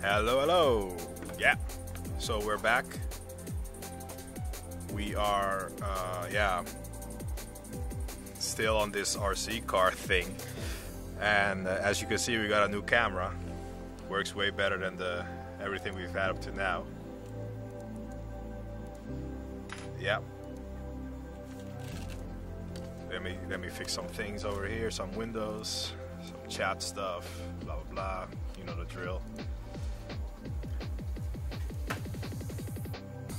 Hello, hello. Yeah, so we're back. We are, still on this RC car thing. And as you can see, we got a new camera. Works way better than everything we've had up to now. Yeah. Let me fix some things over here, some windows, some chat stuff, blah blah blah. You know the drill.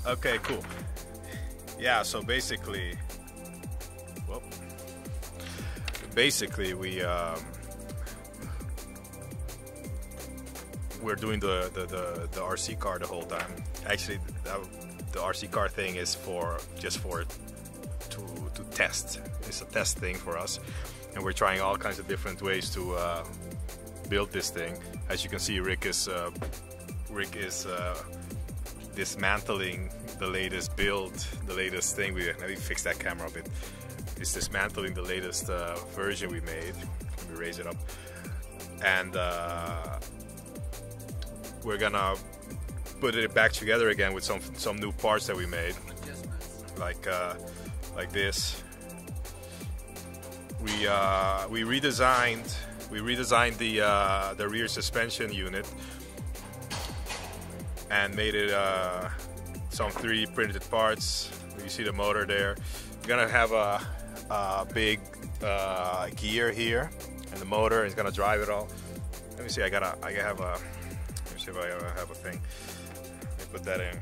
Okay, cool. Yeah, so basically, we're doing the RC car the whole time. Actually, the RC car thing is just to test. It's a test thing for us, and we're trying all kinds of different ways to build this thing. As you can see, Rick is dismantling the latest build, the latest thing. Let me fix that camera a bit. It's dismantling the latest version we made. Let me raise it up, and we're gonna put it back together again with some new parts that we made, like this. We redesigned the rear suspension unit and made it some 3D printed parts. You see the motor there. We're gonna have a big gear here, and the motor is gonna drive it all. Let me see. Let me see if I have a thing. Let me put that in.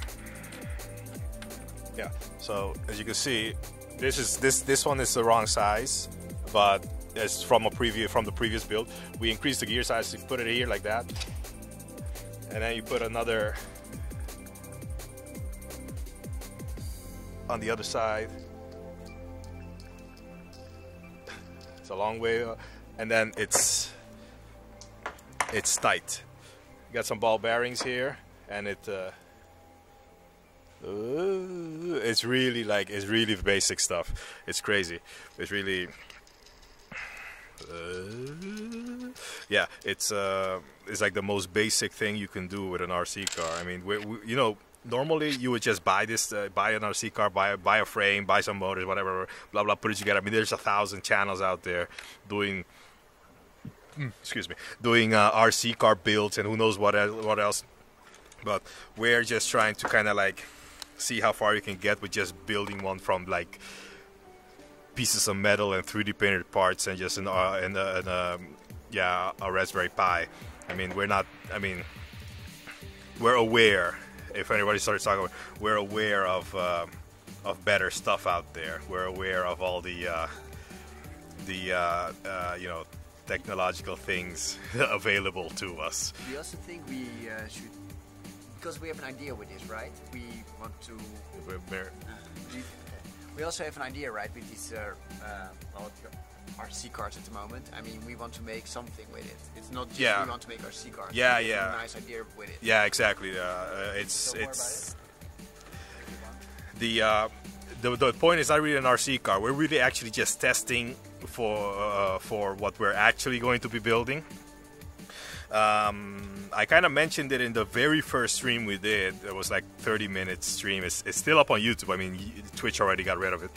Yeah. So as you can see, this one is the wrong size, but it's from the previous build. We increased the gear size to put it here like that, and then you put another on the other side. It's a long way, and then it's tight. You got some ball bearings here, and it's really basic stuff. It's crazy. It's really it's like the most basic thing you can do with an RC car. I mean, normally you would just buy an RC car, buy a frame, buy some motors, whatever, blah blah, put it together. I mean, there's 1,000 channels out there doing RC car builds and who knows what else. But we're just trying to kind of like see how far you can get with just building one from like pieces of metal and 3D printed parts and just a Raspberry Pi. I mean, we're aware. If anybody starts talking, we're aware of better stuff out there. We're aware of all the technological things available to us. We also think we should, because we have an idea with this, right? We want to. We also have an idea, right, with these RC cars at the moment. I mean, we want to make something with it. It's not just we want to make RC cars. Yeah, we have a nice idea with it. Yeah, exactly. The point is not really an RC car. We're really actually just testing for what we're actually going to be building. I kind of mentioned it in the very first stream we did. It was like 30-minute stream. It's still up on YouTube. I mean, Twitch already got rid of it,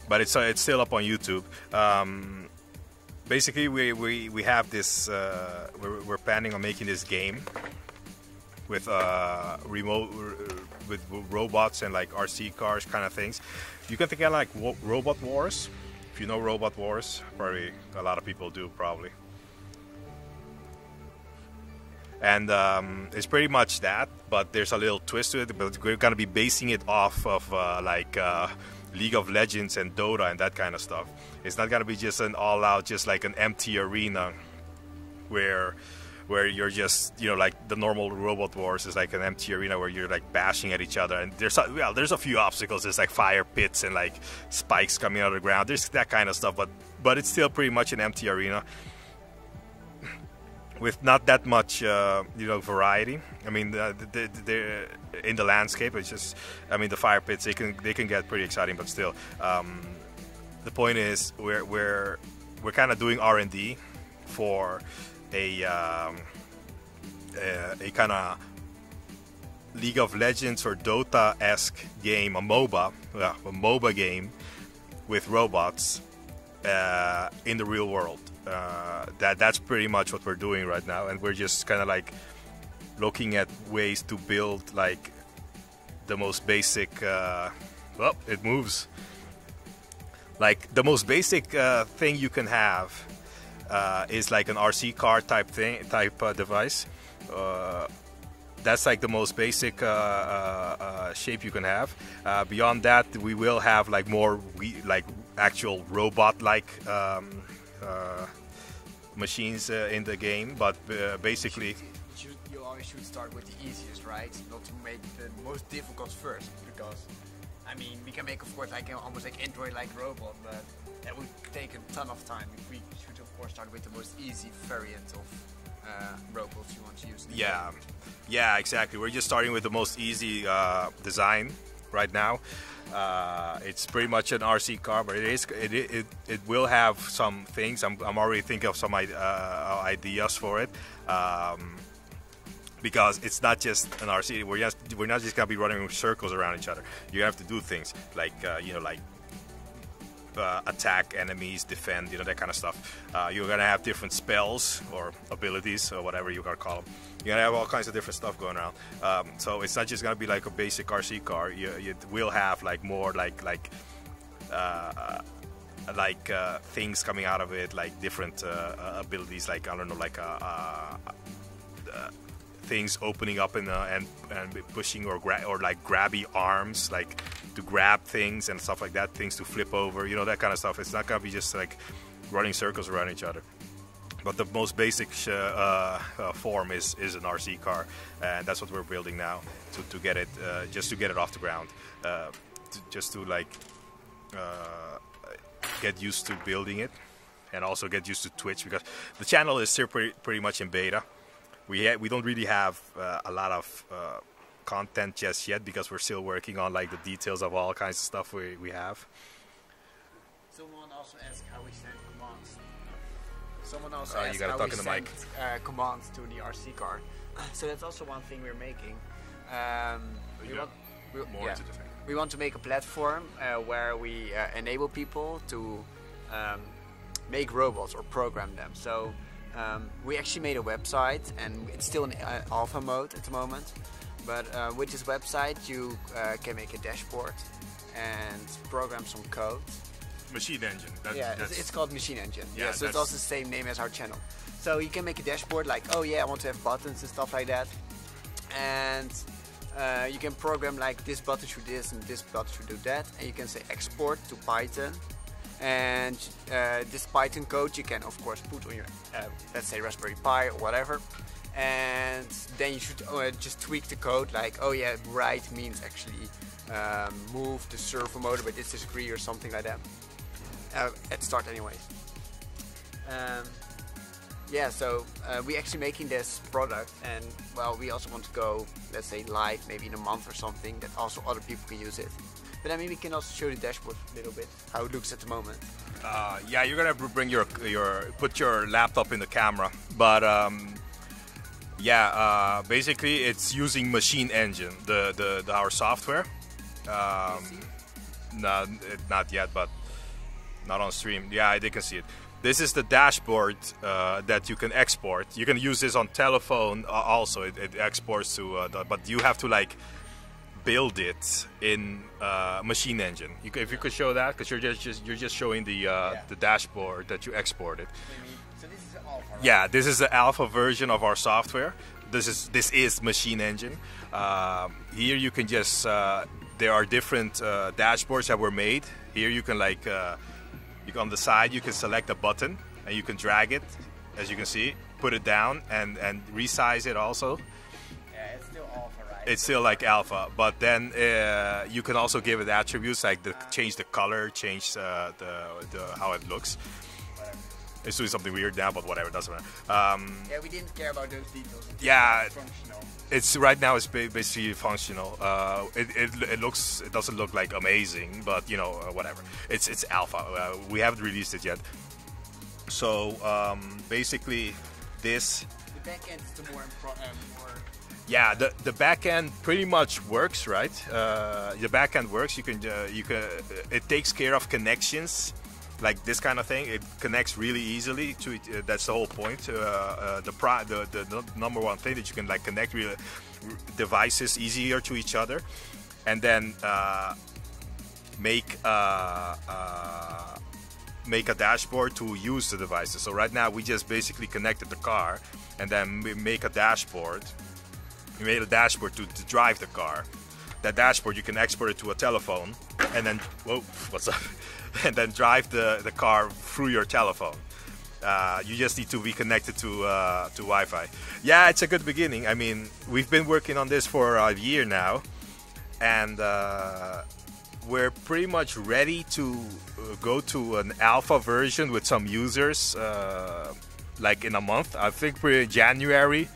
but it's still up on YouTube. Basically, we have this. We're planning on making this game with with robots and like RC cars kind of things. You can think of like Robot Wars. If you know Robot Wars, probably a lot of people do probably. And it's pretty much that, but there's a little twist to it. But we're gonna be basing it off of League of Legends and Dota and that kind of stuff. It's not gonna be just an all-out, just like an empty arena where you're just, like the normal Robot Wars is like an empty arena where you're like bashing at each other. And there's a few obstacles. There's like fire pits and like spikes coming out of the ground. There's that kind of stuff, but it's still pretty much an empty arena with not that much, variety. I mean, in the landscape, it's just, I mean, the fire pits, they can get pretty exciting, but still, the point is we're kind of doing R&D for a kind of League of Legends or Dota-esque game, a MOBA game with robots in the real world. That's pretty much what we're doing right now, and we're just kind of like looking at ways to build like the most basic. Well, it moves. Like the most basic thing you can have is like an RC car type device. That's like the most basic shape you can have. Beyond that, we will have like more like actual robot-like machines in the game. But basically, you always should start with the easiest, right? Not to make the most difficult first, because I mean we can make of course like almost like Android-like robot, but that would take a ton of time. If we should of course start with the most easy variant of robots you want to use. Yeah, exactly. We're just starting with the most easy design right now. It's pretty much an RC car, but it will have some things. I'm already thinking of some ideas for it, because it's not just an RC. We're not just gonna be running in circles around each other. You have to do things like attack enemies, defend, that kind of stuff. You're gonna have different spells or abilities or whatever you gotta call them. You're gonna have all kinds of different stuff going around. So it's not just gonna be like a basic RC car. You will have like more like things coming out of it, like different abilities, like I don't know, like things opening up and pushing or like grabby arms, like to grab things and stuff like that, things to flip over, that kind of stuff. It's not gonna be just like running circles around each other. But the most basic form is an RC car, and that's what we're building now to get it, just to get it off the ground, just to like get used to building it, and also get used to Twitch, because the channel is still pretty much in beta. We don't really have a lot of content just yet, because we're still working on like the details of all kinds of stuff we have. Someone also asked how we send commands. Someone also you asked gotta how talk we in the send mic. commands to the RC car. So that's also one thing we're making. We want to make a platform where we enable people to make robots or program them. So we actually made a website, and it's still in alpha mode at the moment. But with this website, you can make a dashboard and program some code. Machine Engine. It's called Machine Engine. Yeah, so it's also the same name as our channel. So you can make a dashboard like, oh yeah, I want to have buttons and stuff like that. And you can program like this button should this and this button should do that. And you can say export to Python. And this Python code you can of course put on your, let's say Raspberry Pi or whatever. And then you should just tweak the code like, oh yeah, right means actually move the servo motor by this degree or something like that. At start anyways. So we're actually making this product, and well, we also want to go, let's say live maybe in a month or something, that also other people can use it. But I mean, we can also show the dashboard a little bit, how it looks at the moment. Yeah, you're gonna bring put your laptop in the camera, but basically it's using Machine Engine, our software. No, not yet, but not on stream. Yeah, they can see it. This is the dashboard that you can export. You can use this on telephone also. It exports to, but you have to like build it in Machine Engine. If you could show that, because you're just showing the dashboard that you exported. So this is alpha, right? Yeah, this is the alpha version of our software. This is Machine Engine. Here you can just there are different dashboards that were made. Here you can like on the side you can select a button and you can drag it, as you can see, put it down and resize it also. Yeah, it's still alpha, right? It's still like alpha, but then you can also give it attributes like change the color, change the how it looks. It's doing something weird now, but whatever, doesn't matter. Yeah, we didn't care about those details. Yeah, functional. It's right now. It's basically functional. It doesn't look like amazing, but whatever. It's alpha. We haven't released it yet. So basically, this. the back end is the more Yeah, the back end pretty much works, right? The back end works. You can it takes care of connections, like this kind of thing. It connects really easily to it. That's the whole point. The number one thing that you can like connect real devices easier to each other, and then make a dashboard to use the devices. So right now we just basically connected the car, and then we make a dashboard. We made a dashboard to drive the car. That dashboard you can export it to a telephone, and then what's up? And then drive the car through your telephone. You just need to be connected to Wi-Fi. Yeah, it's a good beginning. I mean, we've been working on this for a year now, and we're pretty much ready to go to an alpha version with some users, like in a month. I think we're in January,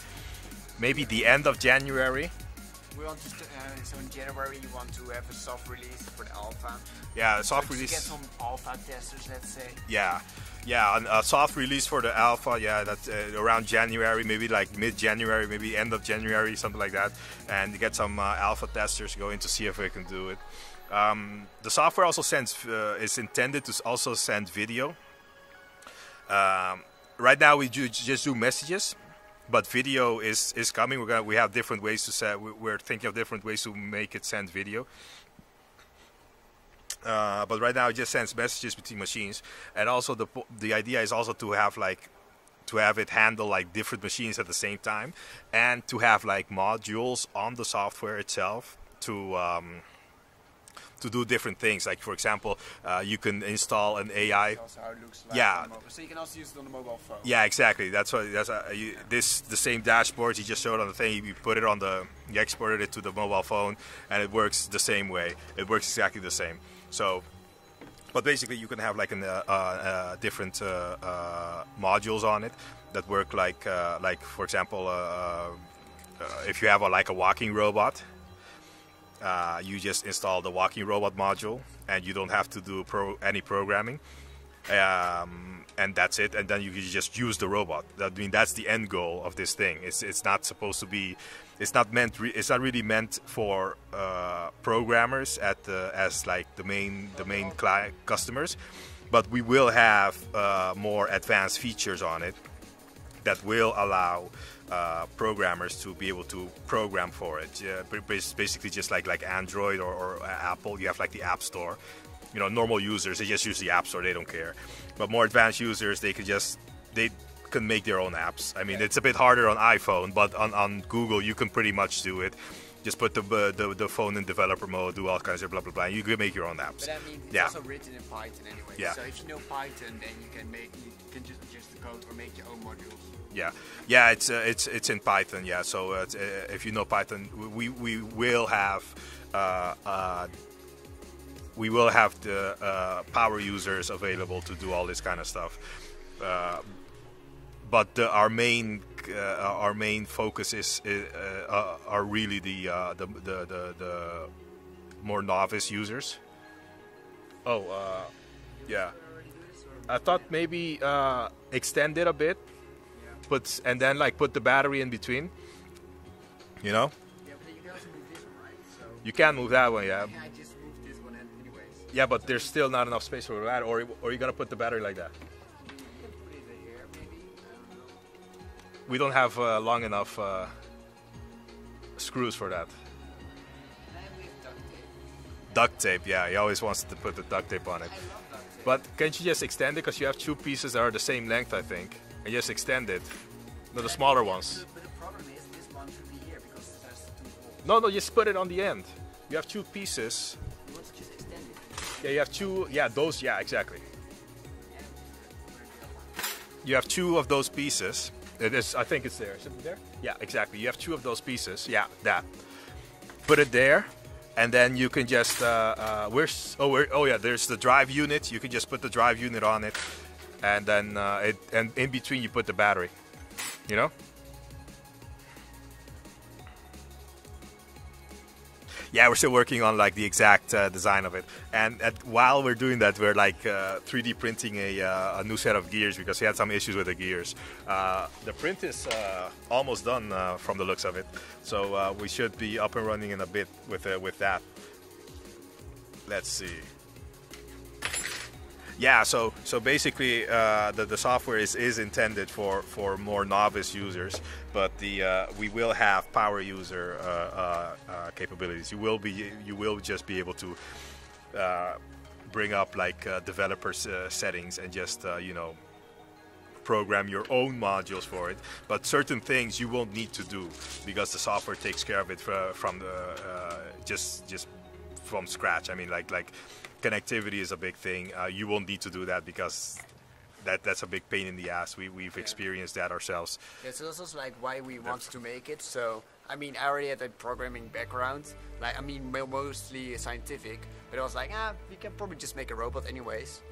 maybe the end of January. We want to so in January you want to have a soft release for the alpha. Yeah, a soft release. Get some alpha testers, let's say. Yeah, a soft release for the alpha. Yeah, that's around January, maybe like mid-January, maybe end of January, something like that. And get some alpha testers going to see if we can do it. The software also is intended to also send video. Right now we just do messages. But video is coming. We have different ways to set. We're thinking of different ways to make it send video. But right now it just sends messages between machines, and also the idea is also to have it handle like different machines at the same time, and to have like modules on the software itself to do different things. Like for example, you can install an AI. That's also how it looks like. Yeah. So you can also use it on the mobile phone. Yeah, exactly. That's the same dashboard you just showed on the thing. You put it on you exported it to the mobile phone, and it works the same way. It works exactly the same. So, but basically, you can have like different modules on it that work like for example, if you have a walking robot. You just install the walking robot module, and you don't have to do any programming, and that's it. And then you can just use the robot. That's the end goal of this thing. It's not supposed to be. It's not really meant for programmers as like the main customers, but we will have more advanced features on it that will allow programmers to be able to program for it. Basically just like Android or Apple, you have like the App Store. You know, normal users, they just use the App Store, they don't care. But more advanced users, they can make their own apps. I mean, it's a bit harder on iPhone, but on Google you can pretty much do it. Just put the phone in developer mode, do all kinds of blah blah blah. You can make your own apps. But I mean, it's also written in Python anyway. Yeah. So if you know Python, then you can just adjust the code or make your own modules. Yeah, it's in Python. Yeah, so if you know Python, we will have the power users available to do all this kind of stuff. But our main focus are really the more novice users. Yeah. I thought maybe extend it a bit, and then like put the battery in between. You know. Yeah, but you can also move this one, right? So you can move that one, yeah. Yeah, I just move this one anyways. Yeah, but there's still not enough space for that, or you're gonna put the battery like that. You can put it here, maybe. I don't know. We don't have long enough screws for that. And we have duct tape. Duct tape, yeah. He always wants to put the duct tape on it. I love duct tape. But can't you just extend it? Because you have two pieces that are the same length, I think. And just extend it. No, the smaller ones. But the problem is this one should be here because it has two holes. No, just put it on the end. You have two pieces. You want to just extend it. Yeah, you have two. Yeah, those. Yeah, exactly. You have two of those pieces. It is. I think it's there. Is it there? Yeah, exactly. You have two of those pieces. Yeah, that. Put it there, and then you can just. There's the drive unit. You can just put the drive unit on it, and then and in between you put the battery. You know. Yeah, we're still working on like the exact design of it, and while we're doing that, we're like 3D printing a new set of gears because we had some issues with the gears. The print is almost done from the looks of it, so we should be up and running in a bit with that. Let's see. Yeah, so basically the software is intended for more novice users, but we will have power user capabilities. You will just be able to bring up like developer settings and just program your own modules for it. But certain things you won't need to do because the software takes care of it from just from scratch. I mean, like connectivity is a big thing. You won't need to do that because that's a big pain in the ass. We've experienced that ourselves. Yeah, so this is like why we wanted to make it. So I mean, I already had a programming background. Like, I mean, mostly scientific. But I was like, we can probably just make a robot anyways.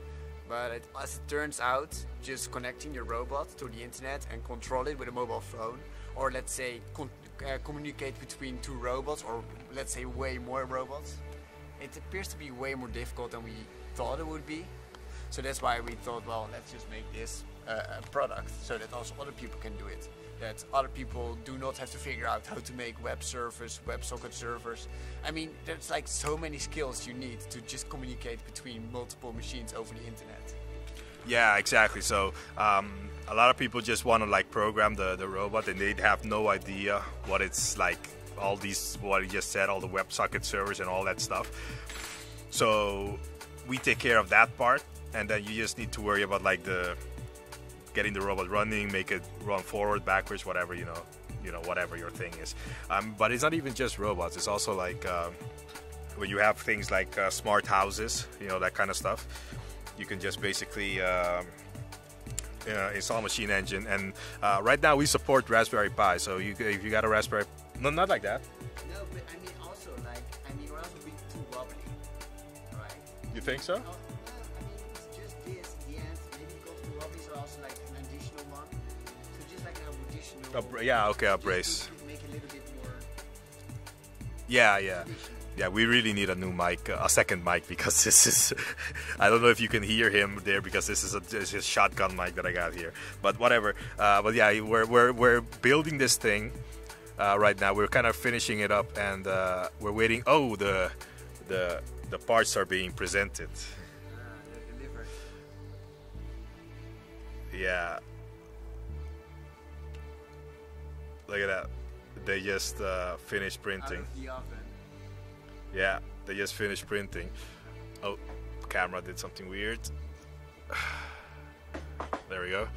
But as it turns out, just connecting your robot to the internet and control it with a mobile phone, or let's say communicate between two robots, or let's say way more robots, it appears to be way more difficult than we thought it would be. So that's why we thought, well, let's just make this a product so that also other people can do it. That other people do not have to figure out how to make web servers, WebSocket servers. I mean, there's like so many skills you need to just communicate between multiple machines over the internet. Yeah, exactly. So a lot of people just want to like program the robot, and they'd have no idea what it's like. All these, what he just said, all the WebSocket servers and all that stuff. So we take care of that part, and then you just need to worry about like getting the robot running, make it run forward, backwards, whatever whatever your thing is. But it's not even just robots. It's also like when you have things like smart houses, that kind of stuff. You can just basically install a machine engine, and right now we support Raspberry Pi. So if you got a Raspberry, no, not like that. No, but I mean also or else would be too wobbly, right? You think so? I mean, it's just this, the end. Maybe because the wobblies are also like an additional one. So just like an additional. Yeah, okay, a brace. To make it a little bit more. Yeah. Additional. Yeah, we really need a new mic, a second mic, because this is, I don't know if you can hear him there, because this is a shotgun mic that I got here, but whatever. But yeah, we're building this thing right now. We're kind of finishing it up, and we're waiting. Oh, the parts are being presented. They're delivered. Yeah. Look at that. They just finished printing. Out of the oven. Yeah, they just finished printing. Oh, camera did something weird. There we go.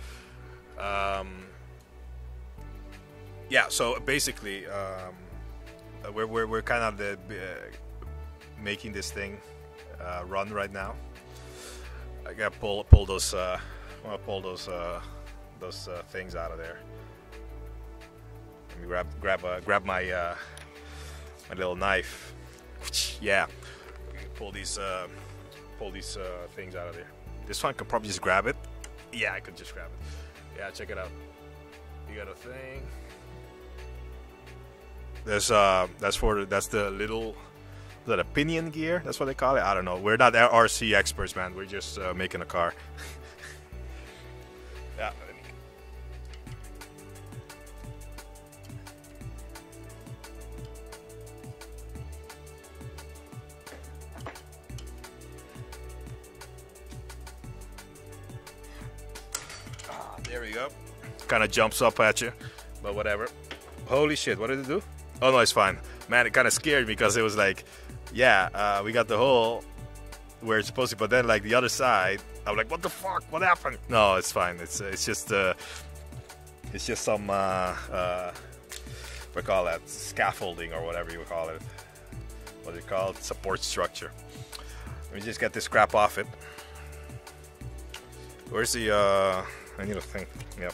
Yeah, so basically, we're kind of making this thing run right now. I gotta pull those. I want to pull those things out of there. Let me grab my my little knife. Yeah, pull these things out of there. This one could probably just grab it. Yeah, I could just grab it. Yeah, check it out. You got a thing. That's the little, is that a pinion gear? That's what they call it. I don't know. We're not RC experts, man. We're just making a car. Yeah. There we go. Kind of jumps up at you, but whatever. Holy shit, what did it do? Oh no, it's fine. Man, it kind of scared me because it was like, yeah, we got the hole where it's supposed to, but then like the other side, I'm like, what the fuck? What happened? No, it's fine. It's just some what do you call that? Scaffolding or whatever you would call it. What do you call it? Support structure. Let me just get this crap off it. Where's the I need a thing. Yep.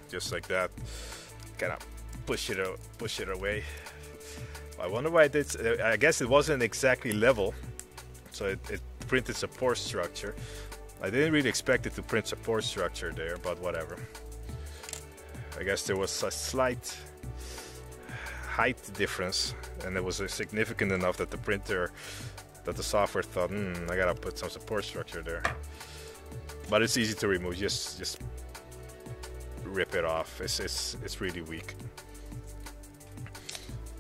Just like that. Kind of push it away. I wonder why it did. I guess it wasn't exactly level, so it printed support structure. I didn't really expect it to print support structure there, but whatever. I guess there was a slight height difference, and it was significant enough that the printer, that the software thought, I gotta put some support structure there. But it's easy to remove. Just rip it off. It's really weak.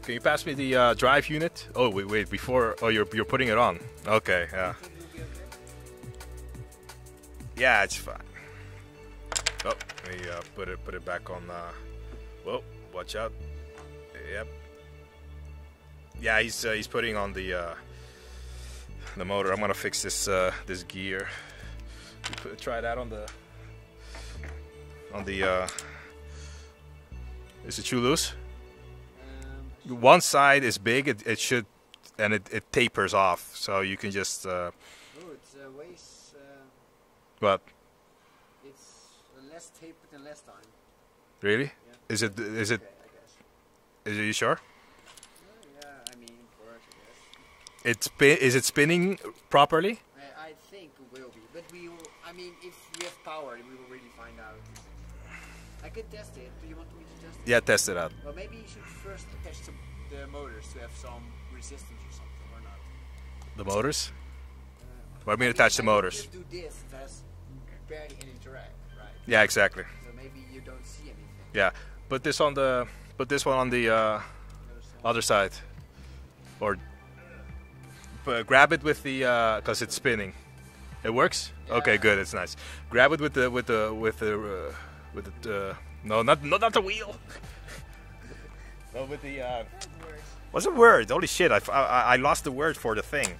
Can you pass me the drive unit? Oh wait, before. Oh, you're putting it on. Okay, yeah. Yeah, it's fine. Oh, let me put it back on. Whoa, watch out. Yep. Yeah, he's putting on the motor. I'm gonna fix this this gear. Try that on the is it too loose? One side is big, it should, and it tapers off, so you can just it's weighs what? It's less tapered and less time. Really? Yeah. Is it Okay, I guess. Are you sure? Yeah, I mean, it works, I guess. Is it spinning properly? I think it will be, but we will, I mean, if we have power, we will really find out. I could test it. Do you want me to test it? Yeah, test it out. Well, maybe you should first attach the motors to have some resistance or something, or not. The motors? What do you mean attach the motors? Just do this, it has barely any drag, right? Yeah, exactly. So maybe you don't see anything. Yeah, put this one on the other side, or grab it with the because it's spinning. It works. Yeah. Okay, good. It's nice. Grab it with the no, not the wheel. No, with the what's the word? Holy shit! I lost the word for the thing.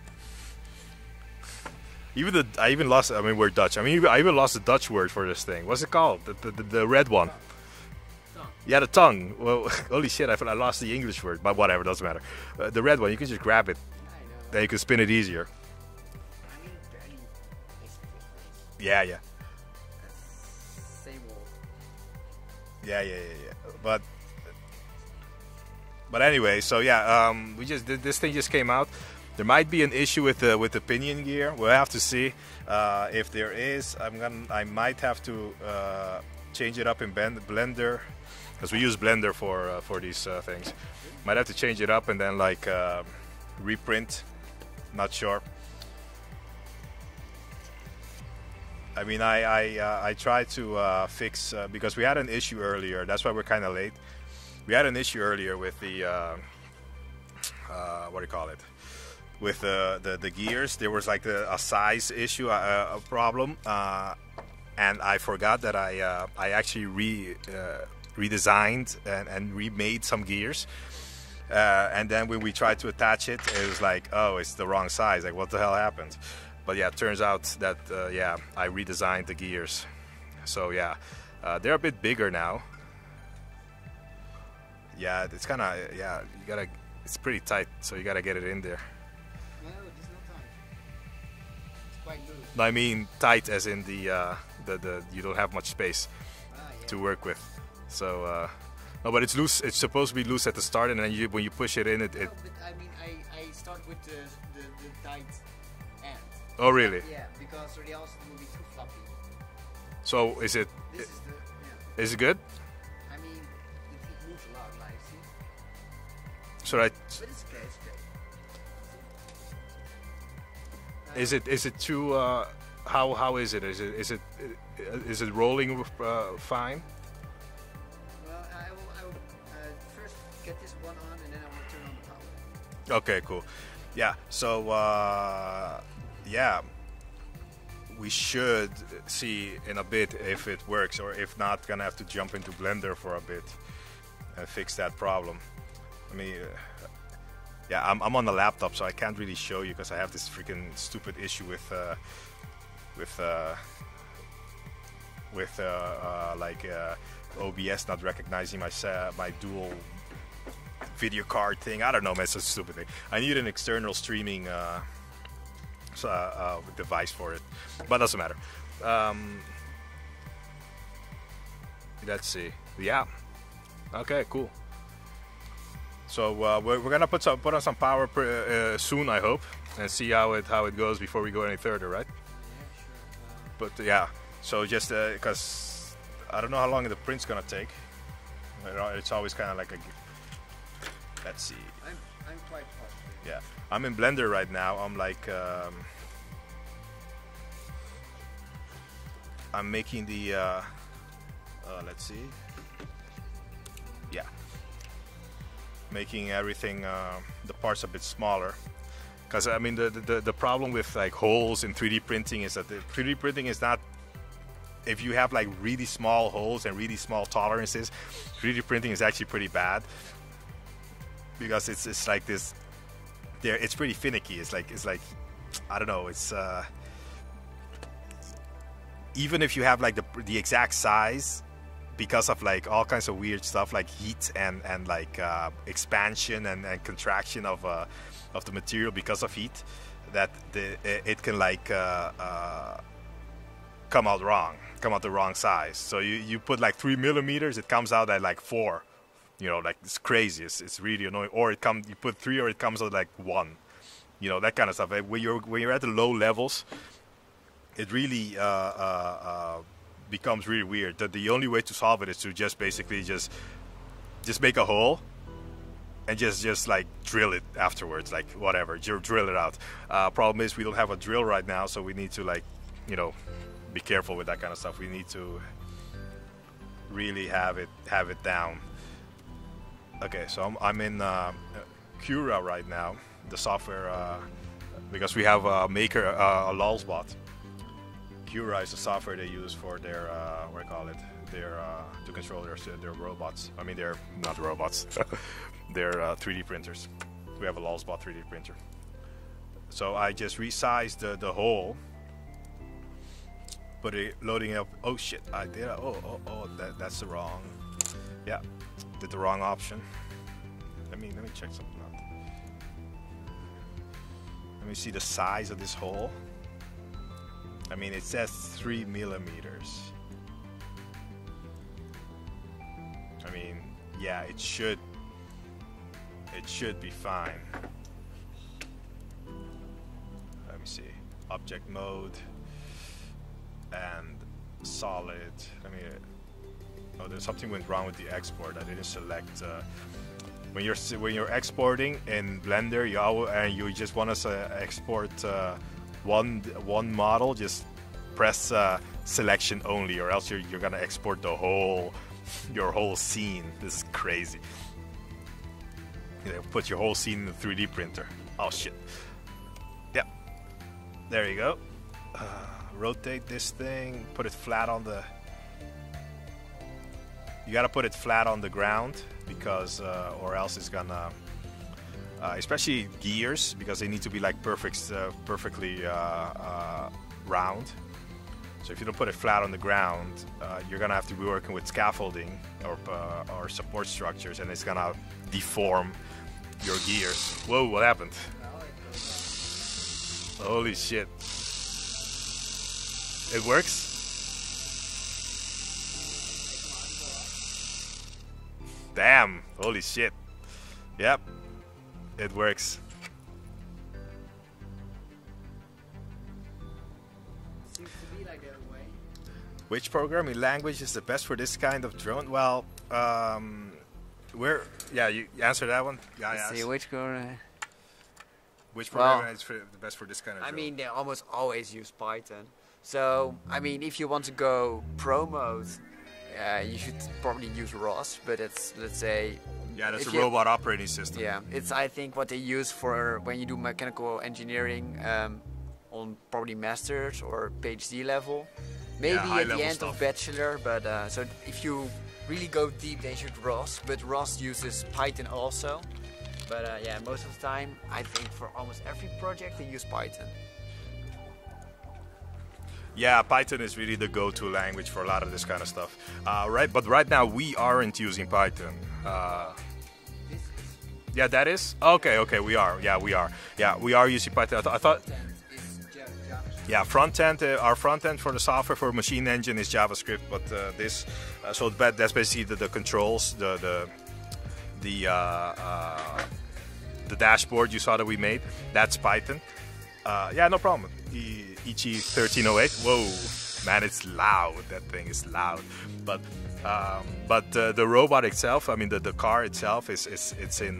I even lost. I mean, we're Dutch. I mean, I even lost the Dutch word for this thing. What's it called? The red one. Tongue. Yeah, the tongue. Well, holy shit! I lost the English word, but whatever, doesn't matter. The red one, you can just grab it. Then you can spin it easier. I mean, barely makes a difference. Yeah. Same old. Yeah. But anyway, so yeah, this thing just came out. There might be an issue with the pinion gear. We'll have to see. If there is, I might have to change it up in Blender, because we use Blender for these things. Might have to change it up and then like reprint. Not sure. I mean, I tried to fix because we had an issue earlier. That's why we're kind of late. We had an issue earlier with the what do you call it? With the gears. There was like a size issue, a problem, and I forgot that I actually redesigned and remade some gears. And then when we tried to attach it, it was like, oh, it's the wrong size. Like, what the hell happened? But yeah, it turns out that I redesigned the gears. So yeah, they're a bit bigger now. Yeah, it's kind of it's pretty tight, so you gotta get it in there. No, it's not tight. It's quite loose. No, I mean tight as in the you don't have much space Yeah. to work with. So no, but it's loose. It's supposed to be loose at the start, and then when you push it in, it. No, but I mean, I start with the tight end. Oh really? Yeah, because or else it will be too floppy. So is it? This is the Is it good? I mean, it moves a lot, like see. So I. But it's okay. It's okay. Is it too? How is it? Is it rolling fine? Well, I will first get this one on, and then I will turn on the power. Okay, cool. Yeah. So yeah, we should see in a bit if it works, or if not, gonna have to jump into Blender for a bit and fix that problem. I mean, yeah, I'm on the laptop, so I can't really show you because I have this freaking stupid issue with OBS not recognizing my dual video card thing. I don't know, man, it's a stupid thing. I need an external streaming device for it, but doesn't matter. Let's see. Yeah. Okay, cool. So we're gonna put on some power soon, I hope, and see how it goes before we go any further, right? Yeah, sure. But yeah, so just because I don't know how long the print's gonna take. It's always kind of like Let's see. I'm quite positive. Yeah, I'm in Blender right now. I'm like, I'm making the, let's see. Yeah, making everything, the parts a bit smaller. Because I mean, the problem with like holes in 3D printing is that the 3D printing is not. If you have like really small holes and really small tolerances, 3D printing is actually pretty bad. Because it's like this. There, it's pretty finicky. It's like I don't know. It's even if you have like the exact size, because of like all kinds of weird stuff like heat and like expansion and contraction of the material because of heat, that it can like come out the wrong size. So you put like 3 millimeters, it comes out at like 4. You know, like it's crazy. It's really annoying. Or you put 3, or it comes out like 1. You know, that kind of stuff. When you're at the low levels, it really becomes really weird. The only way to solve it is to just basically just make a hole and just like drill it afterwards, like whatever, drill it out. Problem is we don't have a drill right now, so we need to like, you know, be careful with that kind of stuff. We need to really have it down. Okay, so I'm in Cura right now, the software, because we have a maker, a lulzbot. Cura is the software they use for their what do you call it? Their to control their robots. I mean, they're not robots. They're 3D printers. We have a lulzbot 3D printer. So I just resized the hole. Put it loading up. Oh shit! I did. Oh, that's the wrong. Yeah, did the wrong option. Let me check something out. Let me see the size of this hole. I mean, it says 3 millimeters. I mean, yeah, it should be fine. Let me see. Object mode and solid. I mean, oh, there's something went wrong with the export. I didn't select. When you're exporting in Blender, you just want to export one model, just press selection only, or else you're gonna export your whole scene. This is crazy. You know, put your whole scene in the 3D printer. Oh shit. Yeah. There you go. Rotate this thing. Put it flat on the. You gotta put it flat on the ground, because or else it's gonna. Especially gears, because they need to be like perfectly round. So if you don't put it flat on the ground, you're gonna have to be working with scaffolding or support structures, and it's gonna deform your gears. Whoa! What happened? Holy shit! It works? Damn! Holy shit! Yep. It works. Seems to be like that way. Which programming language is the best for this kind of drone? Well, yeah, you answer that one. Yeah, Let's see which one. Which programming is the best for this kind of drone? I mean, they almost always use Python. So, I mean, if you want to go pro mode, you should probably use ROS, but it's, let's say... Yeah, that's a robot operating system. Yeah, it's, I think, what they use for when you do mechanical engineering on probably masters or PhD level. Maybe at the end of bachelor, but so if you really go deep, then you should ROS, but ROS uses Python also. But yeah, most of the time, I think for almost every project, they use Python. Yeah, Python is really the go-to language for a lot of this kind of stuff. Right, but right now we aren't using Python. Yeah, that is? Okay, we are. Yeah, we are. Yeah, we are using Python. I thought. Yeah, front end. Our front end for the software for machine engine is JavaScript, but this. So that's basically the controls, the dashboard you saw that we made. That's Python. Yeah, no problem. EG 1308. Whoa, man, it's loud. That thing is loud. But But the robot itself, I mean the car itself, it's in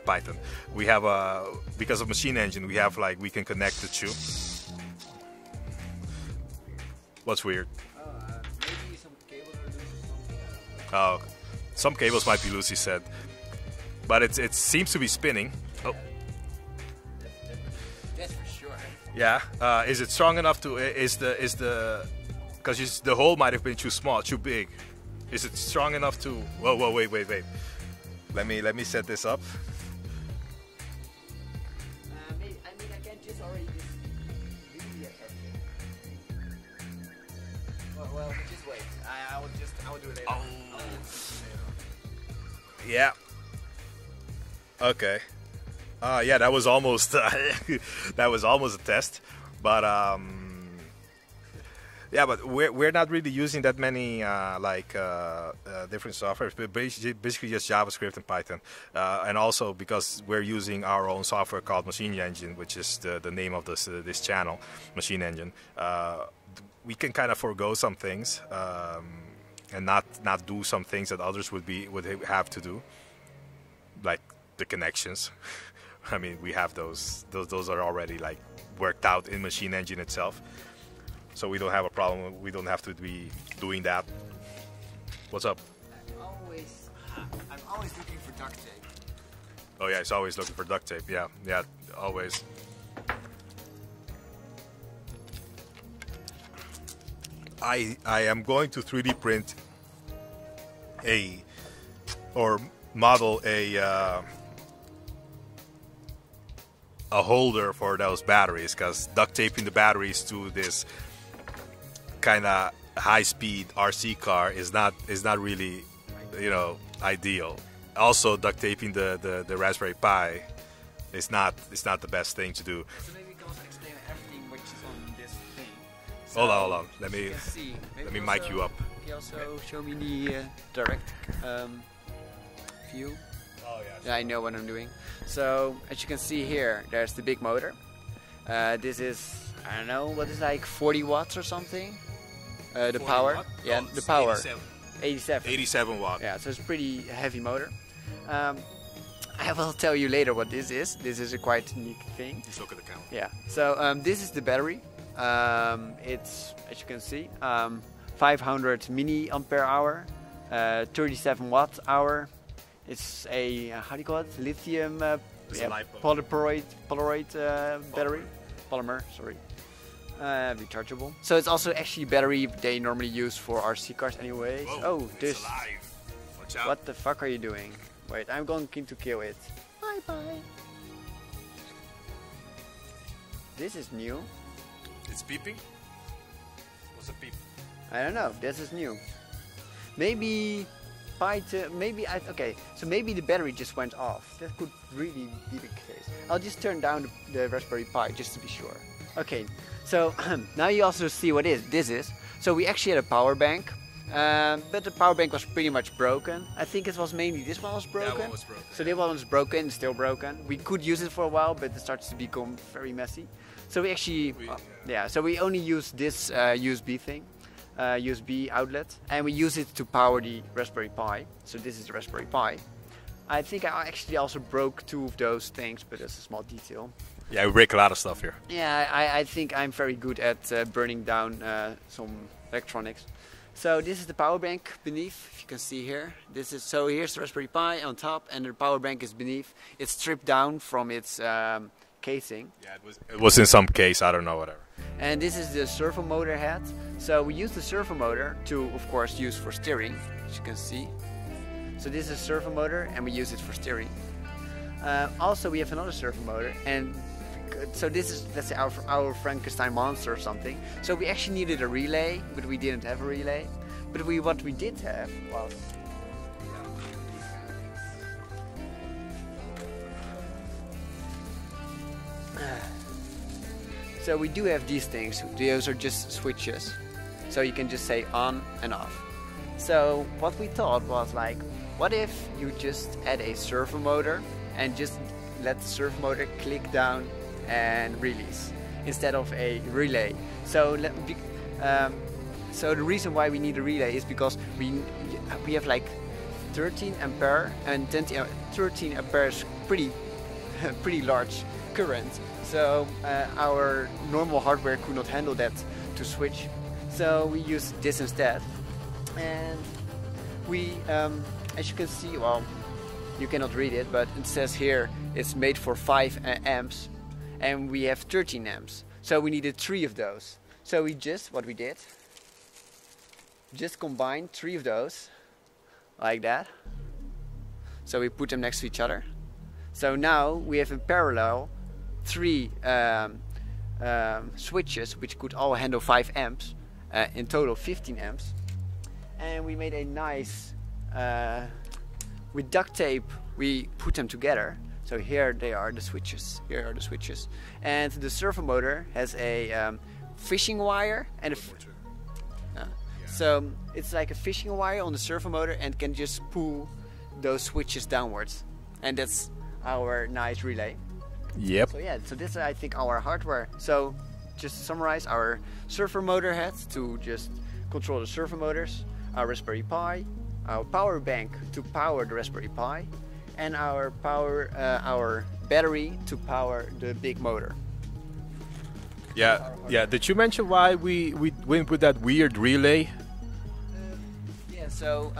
Python. We have because of machine engine, we have we can connect the two. What's weird? Maybe some cables are loose or something. Oh, some cables might be loose, he said, but it seems to be spinning. Oh, That's for sure. yeah. Is it strong enough to? Because the hole might have been too small, too big. Is it strong enough to? Whoa, wait. Let me set this up. I can just already really everything. Well, just wait. I will do it later. Oh. Yeah. Okay. Yeah, that was almost that was almost a test, but yeah, but we're not really using that many different software. Basically just JavaScript and Python, and also because we're using our own software called Machine Engine, which is the name of this channel, Machine Engine. We can kind of forego some things and not do some things that others would have to do, like the connections. I mean, we have those are already worked out in Machine Engine itself. So we don't have a problem. We don't have to be doing that. What's up? I'm always looking for duct tape. Oh yeah, he's always looking for duct tape. Yeah, always. I am going to 3D print model a holder for those batteries, because duct taping the batteries to this kind of high-speed RC car is not really, ideal. Also, duct taping the Raspberry Pi is not the best thing to do. So maybe we can also explain everything which is on this thing. Hold on. Let me mic you up. Can you also show me the direct view? Oh Yeah, I know what I'm doing. So as you can see here, there's the big motor. This is, I don't know, what is 40 watts or something? The power. Watt? Yeah, Oh, the power. 87. 87 watt. Yeah, so it's a pretty heavy motor. I will tell you later what this is. This is a quite unique thing. Just look at the camera. Yeah. So this is the battery. It's, as you can see, 500 milliampere hour, 37 watt hour. It's a how do you call it? Lithium Polaroid battery. Polymer, sorry. Rechargeable. So it's also actually a battery they normally use for RC cars anyways. Whoa, Oh, it's this. alive. Watch out. What the fuck are you doing? Wait, I'm going to kill it. Bye bye. This is new. It's beeping? What's a beep? I don't know. This is new. Maybe Python. Okay. So maybe the battery just went off. That could really be the case. I'll just turn down the Raspberry Pi just to be sure. Okay. So now you also see what this is. So we actually had a power bank, but the power bank was pretty much broken. I think it was mainly this one was broken. That one was broken. So this one was broken, still broken. We could use it for a while, but it starts to become very messy. So we actually, so we only use this USB thing, USB outlet, and we use it to power the Raspberry Pi. So this is the Raspberry Pi. I think I actually also broke two of those things, but that's a small detail. Yeah, we break a lot of stuff here. Yeah, I think I'm very good at burning down some electronics. So this is the power bank beneath, if you can see here. So here's the Raspberry Pi on top, and the power bank is beneath. It's stripped down from its casing. Yeah, it was in some case, I don't know, whatever. And this is the servo motor head. So we use the servo motor to, of course, use for steering, as you can see. So this is a servo motor, and we use it for steering. Also, we have another servo motor, and so this is, let's say, our Frankenstein monster or something. So we actually needed a relay, but we didn't have a relay. But what we did have was so we do have these things. Those are just switches. So you can just say on and off. So what we thought was what if you just add a servo motor and just let the servo motor click down and release instead of a relay. So So the reason why we need a relay is because we have like 13 ampere, and 13 ampere is pretty pretty large current. So our normal hardware could not handle that to switch. So we use this instead, and we, as you can see, well, you cannot read it, but it says here it's made for 5 amps, and we have 13 amps. So we needed 3 of those. So what we did, just combined 3 of those, like that. So we put them next to each other. So now we have in parallel 3 switches which could all handle 5 amps, in total 15 amps. And we made a nice, with duct tape we put them together. So here they are, the switches. Here are the switches. And the servo motor has a fishing wire and a so it's like a fishing wire on the servo motor and can just pull those switches downwards. And that's our nice relay. Yep. So yeah, so this is I think our hardware. So just to summarize, our servo motor head to just control the servo motors, our Raspberry Pi, our power bank to power the Raspberry Pi, and our battery to power the big motor. Yeah, yeah. Did you mention why we went with that weird relay? Yeah. So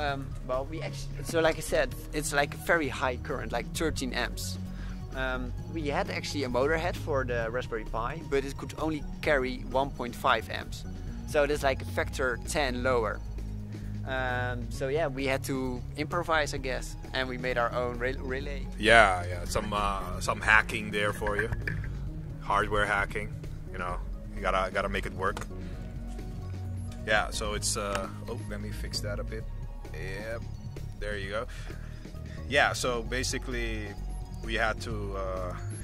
well, so like I said, it's like very high current, like 13 amps. We had actually a motor head for the Raspberry Pi, but it could only carry 1.5 amps. So that's like a factor 10 lower. So yeah, we had to improvise, I guess, and we made our own relay. Yeah, yeah. Some hacking there for you. Hardware hacking. You know, you gotta make it work. Yeah. So it's oh, let me fix that a bit. Yep. There you go. Yeah. So basically, we had to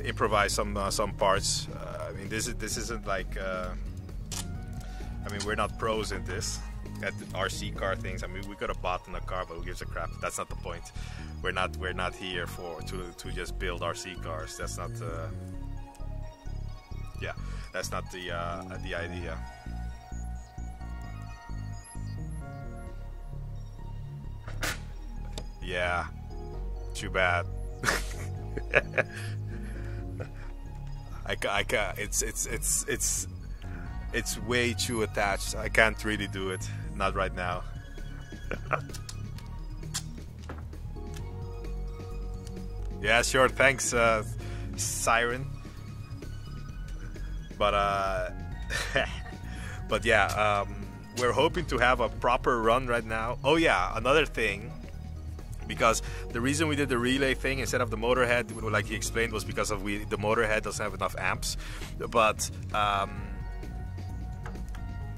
improvise some parts. I mean, this isn't like. I mean, we're not pros in this. At the RC car things. I mean, we could have bought in a car, but who gives a crap? That's not the point. We're not here to just build RC cars. That's not. Yeah, that's not the idea. Yeah, too bad. I can't. It's way too attached. I can't really do it. Not right now. Yeah, sure. Thanks, Siren. But but yeah, we're hoping to have a proper run right now. Oh yeah, another thing. Because the reason we did the relay thing instead of the motorhead, like he explained, was because of the motorhead doesn't have enough amps. But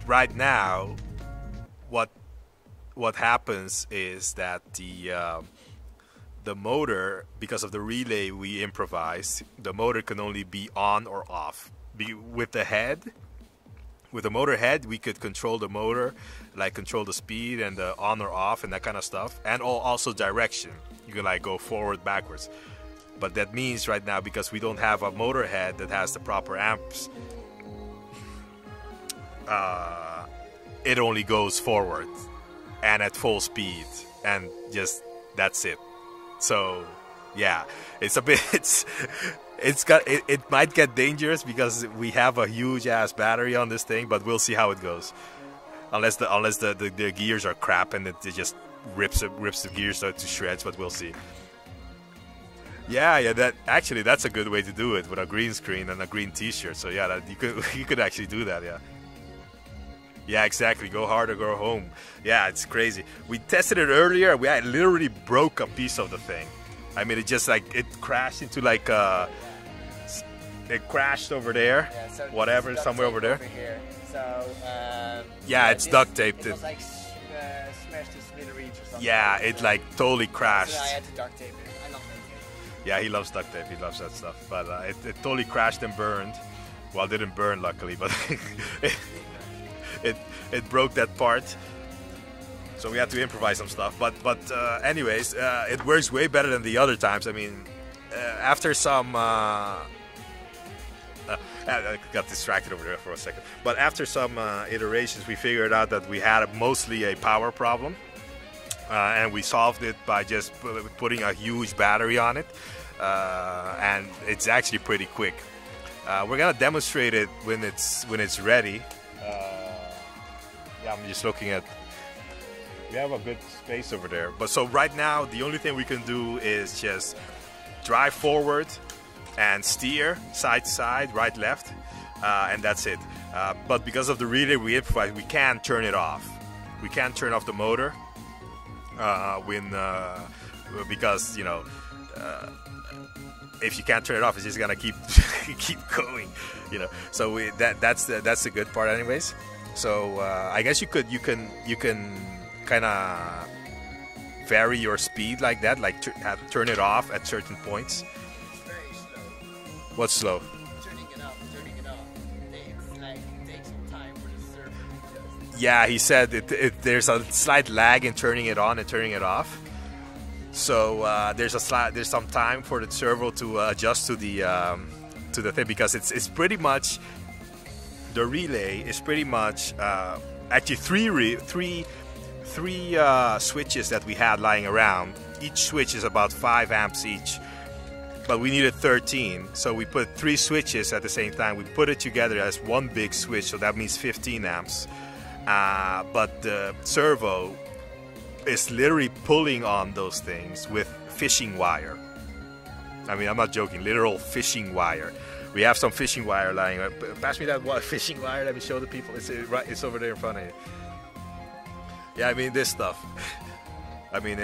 right now, what happens is that the motor, because of the relay we improvised, the motor can only be on or off. With the motor head, we could control the motor, like control the speed and the on or off and that kind of stuff, and also direction. You can like go forward, backwards. But that means right now, because we don't have a motor head that has the proper amps, it only goes forward and at full speed, and just that's it. So yeah, it's a bit it might get dangerous because we have a huge ass battery on this thing, but we'll see how it goes. Unless the gears are crap and it just rips the gears to shreds, but we'll see. Yeah, that's a good way to do it, with a green screen and a green T-shirt. So yeah, you could actually do that. Yeah. Yeah, exactly. Go hard or go home. Yeah, it's crazy. We tested it earlier. We literally broke a piece of the thing. I mean, it just like it crashed into like it crashed over there. Yeah, so whatever, somewhere over there. Here. So yeah, it's duct taped. It was like smashed to smithereens or something. Yeah, it like totally crashed. So I had to duct tape it. I love it. Yeah, he loves duct tape. He loves that stuff. But it totally crashed and burned. Well, it didn't burn, luckily, but it broke that part. So we had to improvise some stuff. But anyways, it works way better than the other times. I mean, after some I got distracted over there for a second. But after some iterations, we figured out that we had mostly a power problem. And we solved it by just putting a huge battery on it. And it's actually pretty quick. We're gonna demonstrate it when it's ready. Yeah, I'm just looking at. We have a good space over there. But so right now, the only thing we can do is just drive forward and steer side to side, right, left, and that's it. But because of the relay we improvise, we can't turn it off. We can't turn off the motor because you know. If you can't turn it off, it's just gonna keep keep going, you know. So that's the good part, anyways. So I guess you can kind of vary your speed like that, like turn it off at certain points. It's very slow. What's slow? Turning it off. It's like it takes some time for the server to adjust. Yeah, he said there's a slight lag in turning it on and turning it off. So there's some time for the servo to adjust to the thing, because it's pretty much, the relay is pretty much actually three switches that we had lying around. Each switch is about 5 amps each, but we needed 13, so we put 3 switches at the same time. We put it together as one big switch, so that means 15 amps. But the servo is literally pulling on those things with fishing wire. I mean, I'm not joking, literal fishing wire. We have some fishing wire lying. Pass me that fishing wire. Let me show the people. It's over there in front of you. Yeah, I mean this stuff. I mean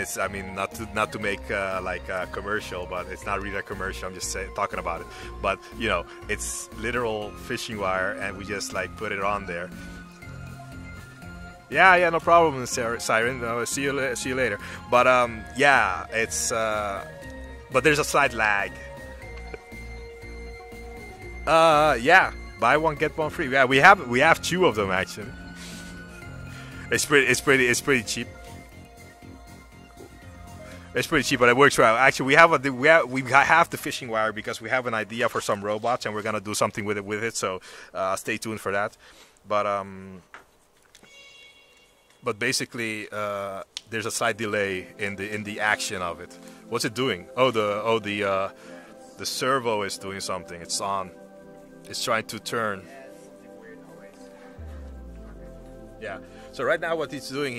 not to make like a commercial, but it's not really a commercial. I'm just talking about it. But you know, it's literal fishing wire, and we just like put it on there. Yeah, no problem, Siren. See you later. But yeah, it's but there's a slight lag. Yeah, buy one get one free. Yeah, we have 2 of them actually. It's pretty cheap. It's pretty cheap, but it works well. Actually, we have the fishing wire because we have an idea for some robots, and we're gonna do something with it. So stay tuned for that. But basically, there's a slight delay in the action of it. What's it doing? The servo is doing something. It's on. It's trying to turn. Yeah. So right now, what he's doing,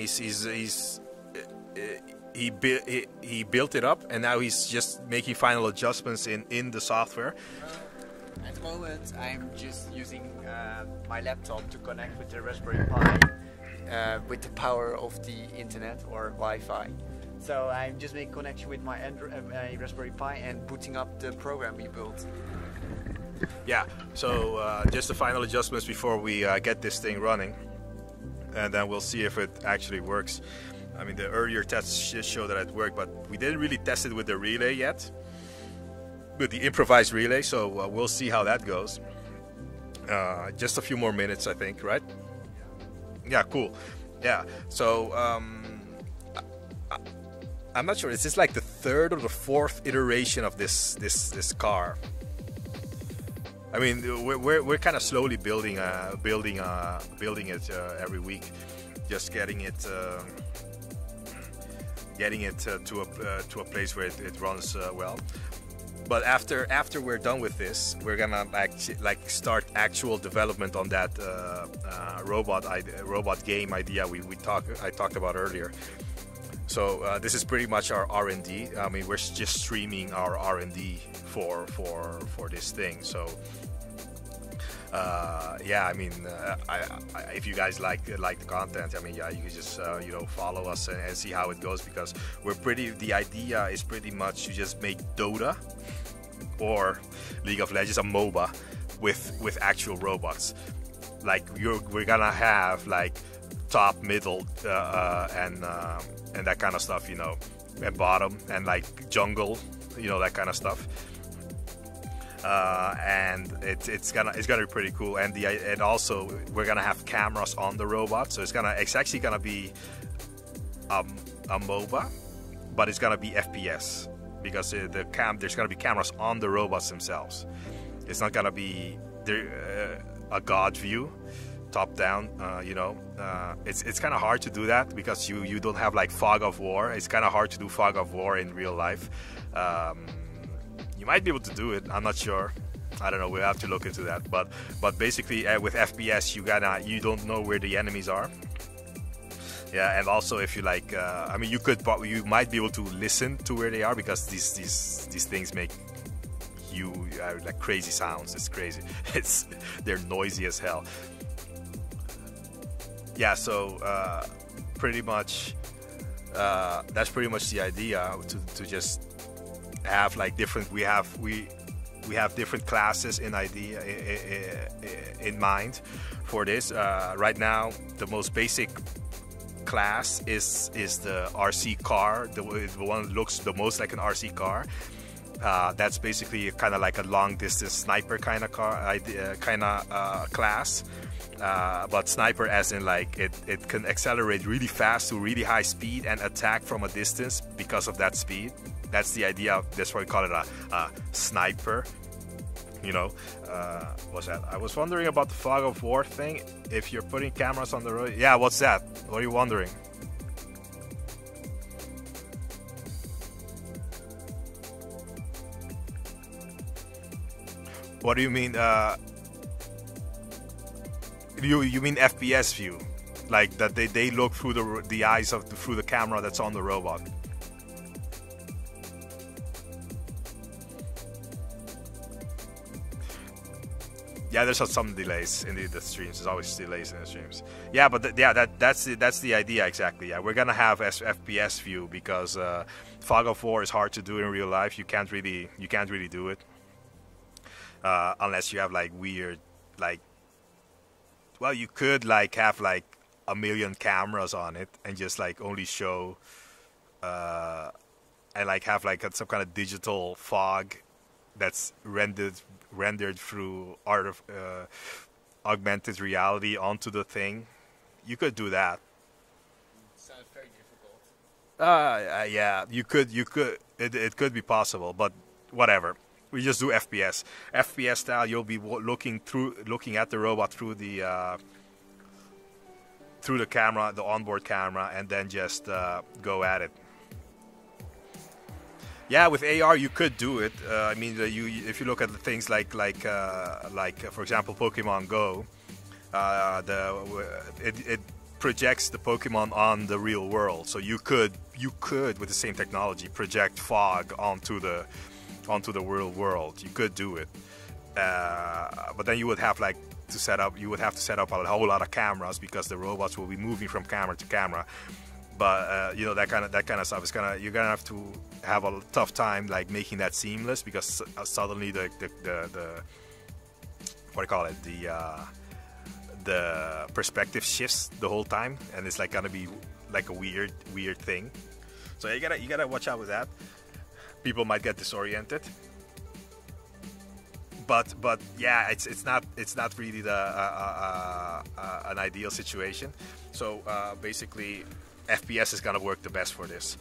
he built it up, and now he's just making final adjustments in the software. At the moment, I'm just using my laptop to connect with the Raspberry Pi. With the power of the internet or Wi-Fi. So I'm just making connection with my Raspberry Pi and booting up the program we built. Yeah, so just the final adjustments before we get this thing running, and then we'll see if it actually works. I mean, the earlier tests just show that it worked, but we didn't really test it with the relay yet, with the improvised relay, so we'll see how that goes. Just a few more minutes, I think, right? Yeah, cool. Yeah, so I'm not sure. Is this like the 3rd or the 4th iteration of this car? I mean, we're kind of slowly building it every week, just getting it to a place where it runs well. But after we're done with this, we're gonna like start actual development on that robot game idea I talked about earlier. So this is pretty much our R&D. I mean, we're just streaming our R&D for this thing. So yeah, I mean, if you guys like the content, I mean, yeah, you can just follow us and see how it goes, because the idea is pretty much to just make Dota or League of Legends a MOBA with actual robots. Like we're gonna have like top, middle, and that kind of stuff, and bottom, and like jungle, that kind of stuff. And it's gonna be pretty cool, and also we're gonna have cameras on the robot, so it's actually gonna be a MOBA, but it's gonna be FPS, because there's gonna be cameras on the robots themselves. It's not gonna be a god view, top down. It's kind of hard to do that because you don't have like fog of war. It's kind of hard to do fog of war in real life. You might be able to do it. I'm not sure. I don't know. We'll have to look into that. But basically, with FPS, you don't know where the enemies are. Yeah, and also if you like, I mean, you might be able to listen to where they are because these things make like crazy sounds. It's crazy. They're noisy as hell. Yeah, so pretty much that's pretty much the idea, to just have like different. We have different classes in mind for this. Right now, the most basic class is the RC car, the one that looks the most like an RC car. That's basically kind of like a long distance sniper kind of class. But sniper as in like it can accelerate really fast to really high speed and attack from a distance because of that speed. That's the idea. That's why we call it a sniper. What's that? I was wondering about the fog of war thing. If you're putting cameras on the road, yeah. What's that? What are you wondering? What do you mean? You mean FPS view, like that they look through the eyes through the camera that's on the robot. Yeah, there's some delays in the streams. There's always delays in the streams. Yeah, but that's the idea exactly. Yeah, we're gonna have FPS view because fog of war is hard to do in real life. You can't really do it unless you have like weird well, you could like have like 1 million cameras on it and just like only show and like have like some kind of digital fog that's rendered through augmented reality onto the thing. You could do that. Sounds very difficult. Yeah, you could. It could be possible, but whatever. We just do FPS. FPS style. You'll be looking at the robot through the camera, the onboard camera, and then just go at it. Yeah, with AR you could do it. I mean, if you look at the things like for example Pokemon Go, it projects the Pokemon on the real world. So you could with the same technology project fog onto the real world. You could do it, but then you would have to set up a whole lot of cameras because the robots will be moving from camera to camera. But that kind of stuff is you're gonna have to have a tough time like making that seamless because suddenly the what do you call it, the perspective shifts the whole time, and it's like gonna be like a weird thing. So you gotta watch out with that. People might get disoriented. But yeah, it's not really an ideal situation. So basically, FPS is gonna work the best for this,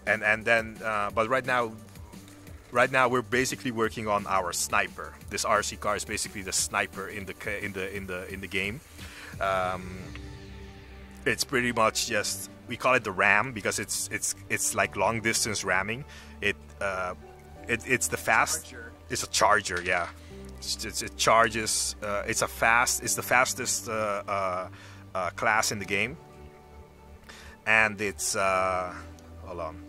and then but right now we're basically working on our sniper. This RC car is basically the sniper in the game. It's pretty much just, we call it the ram because it's like long distance ramming. It's the fast. Charger. It's a charger, yeah. It charges. It's the fastest class in the game. And it's hold on.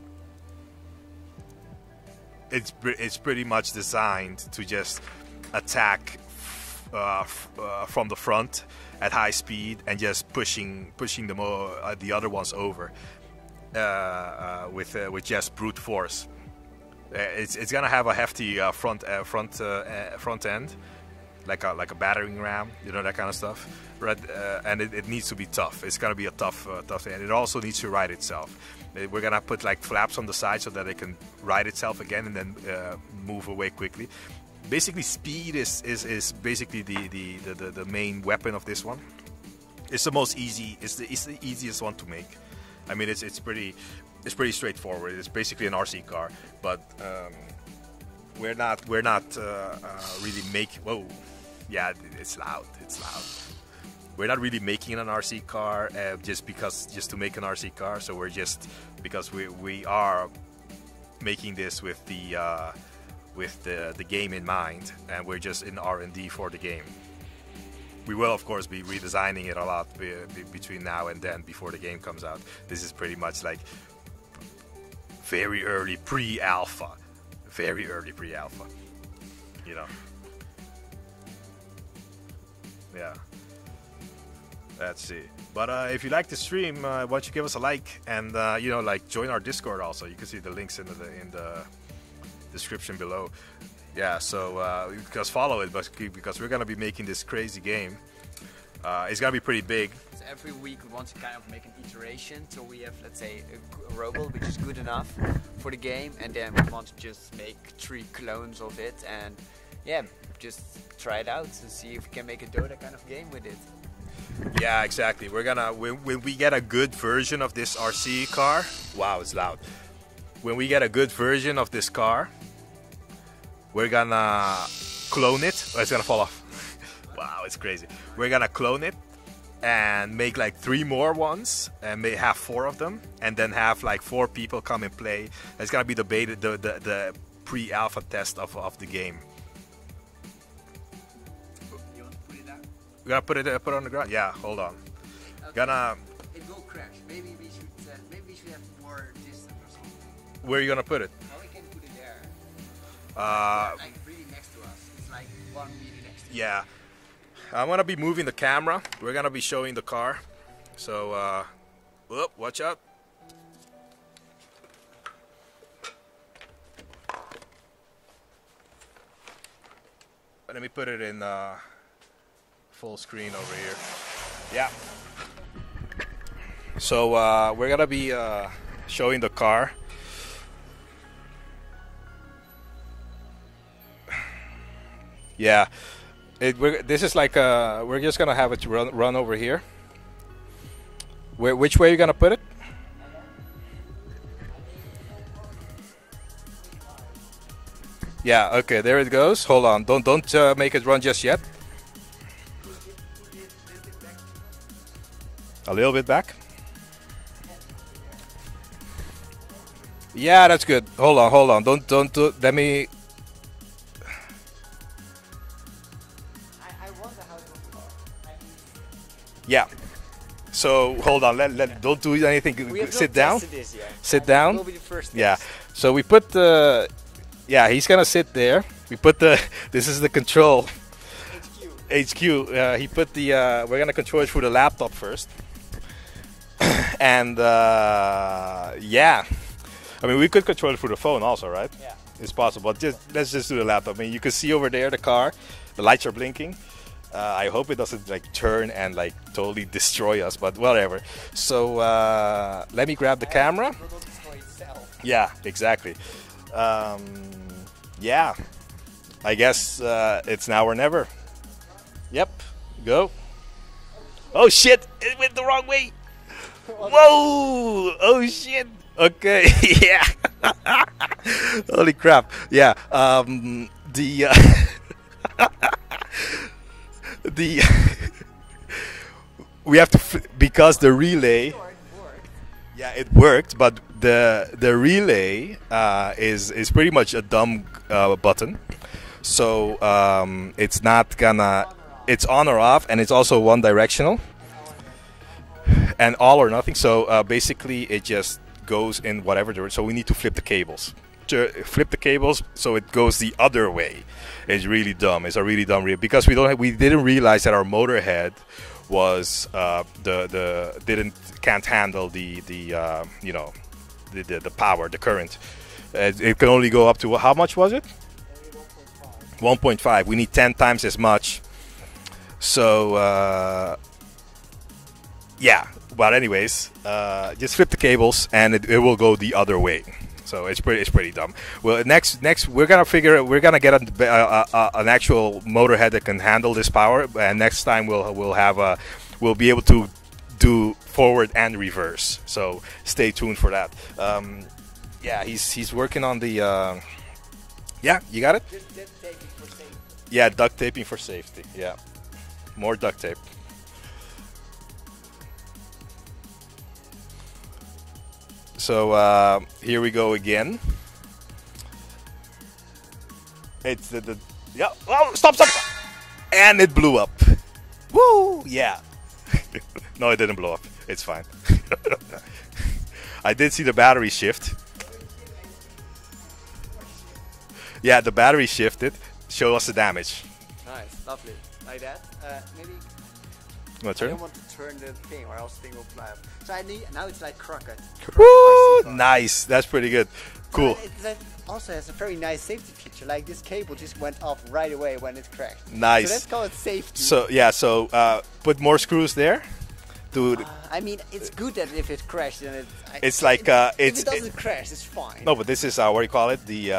It's pretty much designed to just attack from the front at high speed and just pushing the other ones over with just brute force. It's gonna have a hefty front end, like a battering ram, that kind of stuff. Right, and it needs to be tough. It's gonna be a tough thing. And it also needs to ride itself. We're gonna put like flaps on the side so that it can ride itself again and then move away quickly. Basically, speed is basically the main weapon of this one. It's the most easy. It's the easiest one to make. I mean, it's pretty straightforward. It's basically an RC car, but we're not really making. Whoa. Yeah, it's loud. It's loud. We're not really making an RC car just to make an RC car. So we're just because we are making this with the game in mind, and we're just in R&D for the game. We will of course be redesigning it a lot between now and then before the game comes out. This is pretty much like very early pre-alpha, you know. Yeah. Let's see. But if you like the stream, why don't you give us a like and you know, like join our Discord also. You can see the links in the description below. Yeah, so because follow it, because we're gonna be making this crazy game. It's gonna be pretty big. So every week we want to kind of make an iteration, so we have, let's say, a robot which is good enough for the game, and then we want to just make 3 clones of it, and yeah, just try it out to see if we can make a Dota kind of game with it. Yeah, exactly. We're gonna when we get a good version of this RC car. Wow, it's loud. When we get a good version of this car, we're gonna clone it. Oh, it's gonna fall off. Wow, it's crazy. We're gonna clone it and make like 3 more ones, and may have 4 of them, and then have like 4 people come and play. It's gonna be the beta, the pre-alpha test of the game. You want to put it out? We gotta put it on the ground. Yeah, hold on. Okay. Gonna. It will crash. Maybe we should have more distance or something. Where are you gonna put it? Oh, we can put it there. Like really next to us. It's like 1 meter next to us. Yeah. I'm gonna be moving the camera. We're gonna be showing the car. So, whoop, watch out. Let me put it in full screen over here. Yeah. So we're gonna be showing the car. Yeah. This is like we're just gonna have it run over here. Which way are you gonna put it? Yeah. Okay. There it goes. Hold on. Don't make it run just yet. A little bit back. Yeah, that's good. Hold on. Don't do. Let me. Yeah. So hold on. Don't do anything. Sit down. This yet. Sit down. Will be the first Yeah. test. So we put the. Yeah, he's gonna sit there. We put the. This is the control. HQ. He put the. We're gonna control it through the laptop first. And yeah. I mean, we could control it through the phone also, right? Yeah. It's possible. Let's just do the laptop. I mean, you can see over there the car. The lights are blinking. I hope it doesn't like turn and like totally destroy us, but whatever. So let me grab the camera. Yeah, exactly. Yeah, I guess it's now or never. Yep, go. Oh shit! It went the wrong way. Whoa! Oh shit! Okay, yeah. Holy crap! Yeah. We have to because the relay. Yeah, it worked, but the relay is pretty much a dumb button. So it's not gonna. It's on or off, and it's also one directional. And all or nothing. So basically, it just goes in whatever direction. So we need to flip the cables. To flip the cables so it goes the other way. It's really dumb. It's a really dumb because we didn't realize that our motor head was can't handle the you know the power, the current. It can only go up to how much was it? 1.5. We need 10 times as much. So yeah. But anyways, just flip the cables and it will go the other way. So it's pretty dumb. Well, next we're gonna get an actual motor head that can handle this power, and next time we'll be able to do forward and reverse. So stay tuned for that. Yeah, he's working on the. Yeah, you got it. Just take it for safety. Yeah, duct taping for safety. Yeah, more duct tape. So here we go again. It's the yeah. Oh, stop! And it blew up. Woo! Yeah. No, it didn't blow up. It's fine. I did see the battery shift. Yeah, the battery shifted. Show us the damage. Nice, lovely. Like that. Maybe. My I turn. don't want to turn the thing, or else the thing will fly up. So I need. Now it's like crooked. Woo! Nice. That's pretty good. Cool. That also has a very nice safety feature. Like this cable just went off right away when it crashed. Nice. So let's call it safety. So yeah. So put more screws there. Dude. I mean, it's good that if it crashed, then It's like if it doesn't crash, it's fine. No, but this is what do you call it? The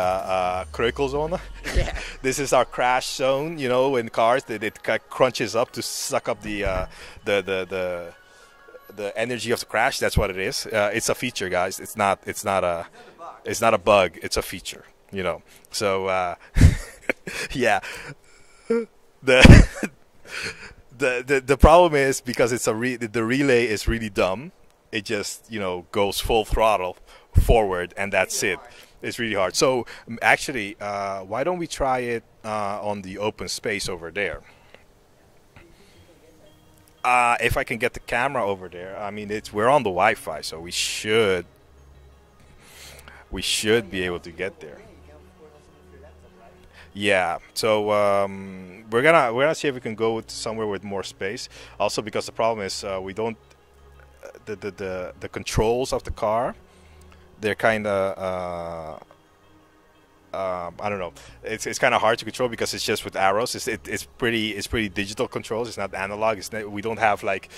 kreukelzone. Yeah. This is our crash zone. You know, in cars, that it crunches up to suck up the energy of the crash. That's what it is. It's a feature, guys. It's not a bug. It's a feature. You know. So yeah. The problem is because it's the relay is really dumb. It just goes full throttle forward and that's it. It's really hard. So actually, why don't we try it on the open space over there? If I can get the camera over there, I mean we're on the Wi-Fi, so we should be able to get there. Yeah, so we're gonna see if we can go somewhere with more space. Also, because the problem is we don't the controls of the car. They're kind of I don't know. It's kind of hard to control because it's just with arrows. It's pretty digital controls. It's not analog. We don't have like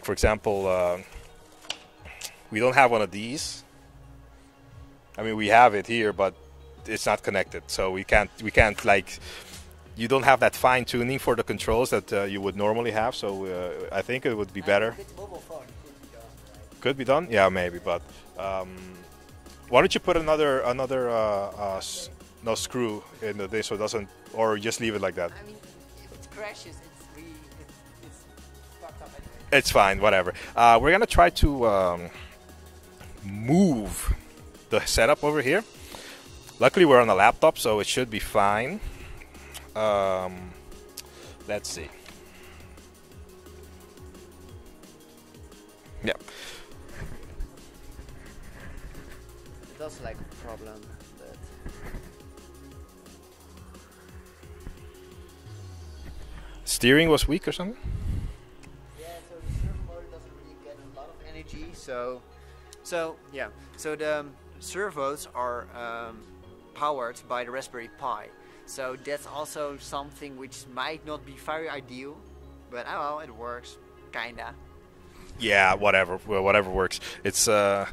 for example we don't have one of these. I mean we have it here, but it's not connected, so we can't like you don't have that fine tuning for the controls that you would normally have. So I think it would be better. Could be done, yeah, maybe. But why don't you put another no screw in the thing so it doesn't, or just leave it like that? I mean, if it crashes, it's fucked up anyway. It's fine, whatever. We're gonna try to move the setup over here. Luckily, we're on a laptop, so it should be fine. Let's see. Yeah. It does like a problem, but Steering was weak or something? yeah. So the servo motor doesn't really get a lot of energy. So yeah. So the servos are powered by the Raspberry Pi. So that's also something which might not be very ideal, but oh well, it works, kinda. Yeah, whatever. Well, whatever works. It's Normally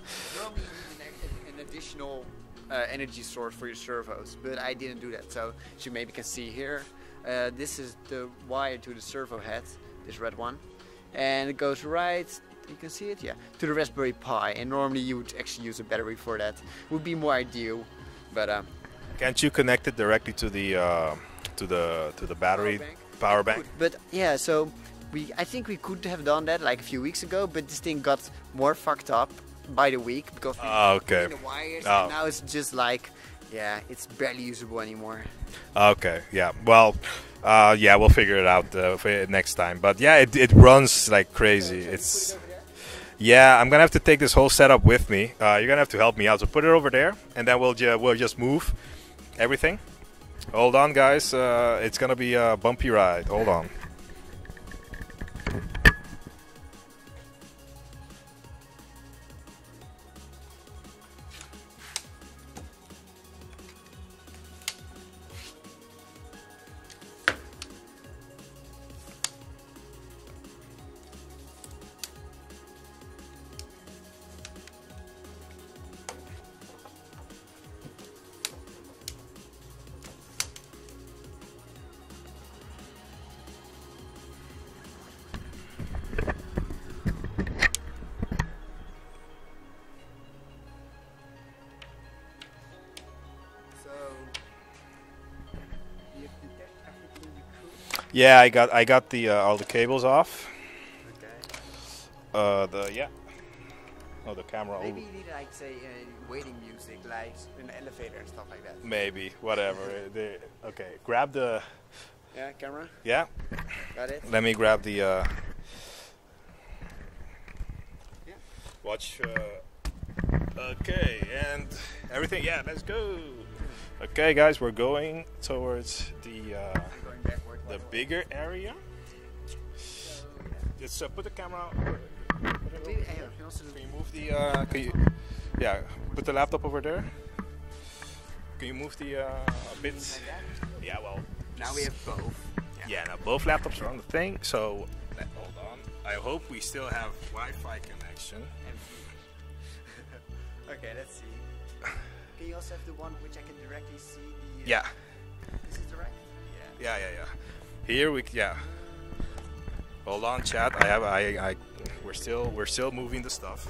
you need an additional energy source for your servos, but I didn't do that. So as you maybe can see here, this is the wire to the servo head, this red one, and it goes right. You can see it, yeah, to the Raspberry Pi. And normally you would actually use a battery for that. Would be more ideal, but can't you connect it directly to the battery power bank? But yeah, so I think we could have done that like a few weeks ago, but this thing got more fucked up by the week because we okay. the wires, and now it's just like, yeah, it's barely usable anymore. Okay, yeah. Well, yeah, we'll figure it out next time. But yeah, it runs like crazy. It's yeah. I'm gonna have to take this whole setup with me. You're gonna have to help me out. So put it over there, and then we'll just move everything. Hold on, guys. It's gonna be a bumpy ride. Hold on. Yeah, I got the all the cables off. Okay. Yeah. Oh, the camera. Maybe you need like say waiting music, like in the elevator and stuff like that. Maybe whatever. Okay, grab the. Yeah, camera. Yeah. Got it. Let me grab the. Yeah. Watch. Okay, and everything. Yeah, let's go. Okay, guys, we're going towards the Going backward. the bigger area. Just put the camera out. Can you move the? Can you? Yeah, put the laptop over there. Can you move the a bit? Yeah, well. Now we have both. Yeah, now both laptops are on the thing. So hold on. I hope we still have Wi-Fi connection. Okay, let's see. Can you also have the one which I can directly see the... Yeah. This is direct? Yeah. Here we hold on, chat. We're still moving the stuff.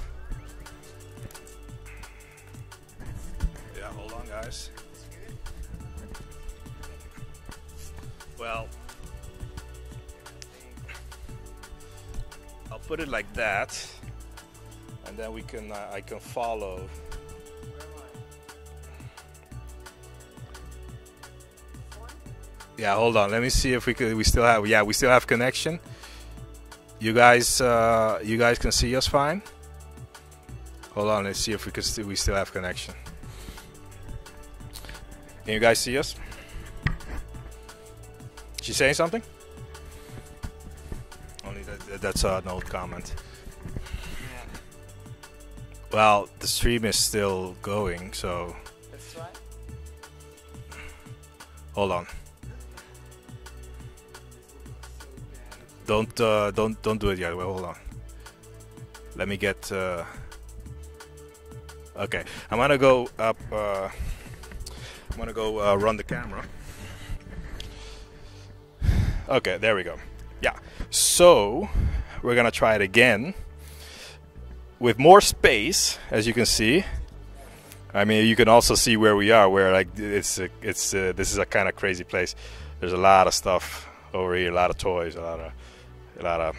Yeah, hold on, guys. Well, I'll put it like that, and then we can I can follow. Yeah, hold on. Let me see if we still have. Yeah, we still have connection. You guys can see us fine. Hold on. Let's see if we still have connection. Can you guys see us? She saying something? Only that's an old comment. Yeah. Well, the stream is still going, so. Let's try. Hold on. Don't do it yet. Well, hold on. Let me get. Okay, I'm gonna go up. I'm gonna go run the camera. Okay, there we go. Yeah. So we're gonna try it again with more space, as you can see. I mean, you can also see where we are. Where like this is a kind of crazy place. There's a lot of stuff over here, a lot of toys, a lot of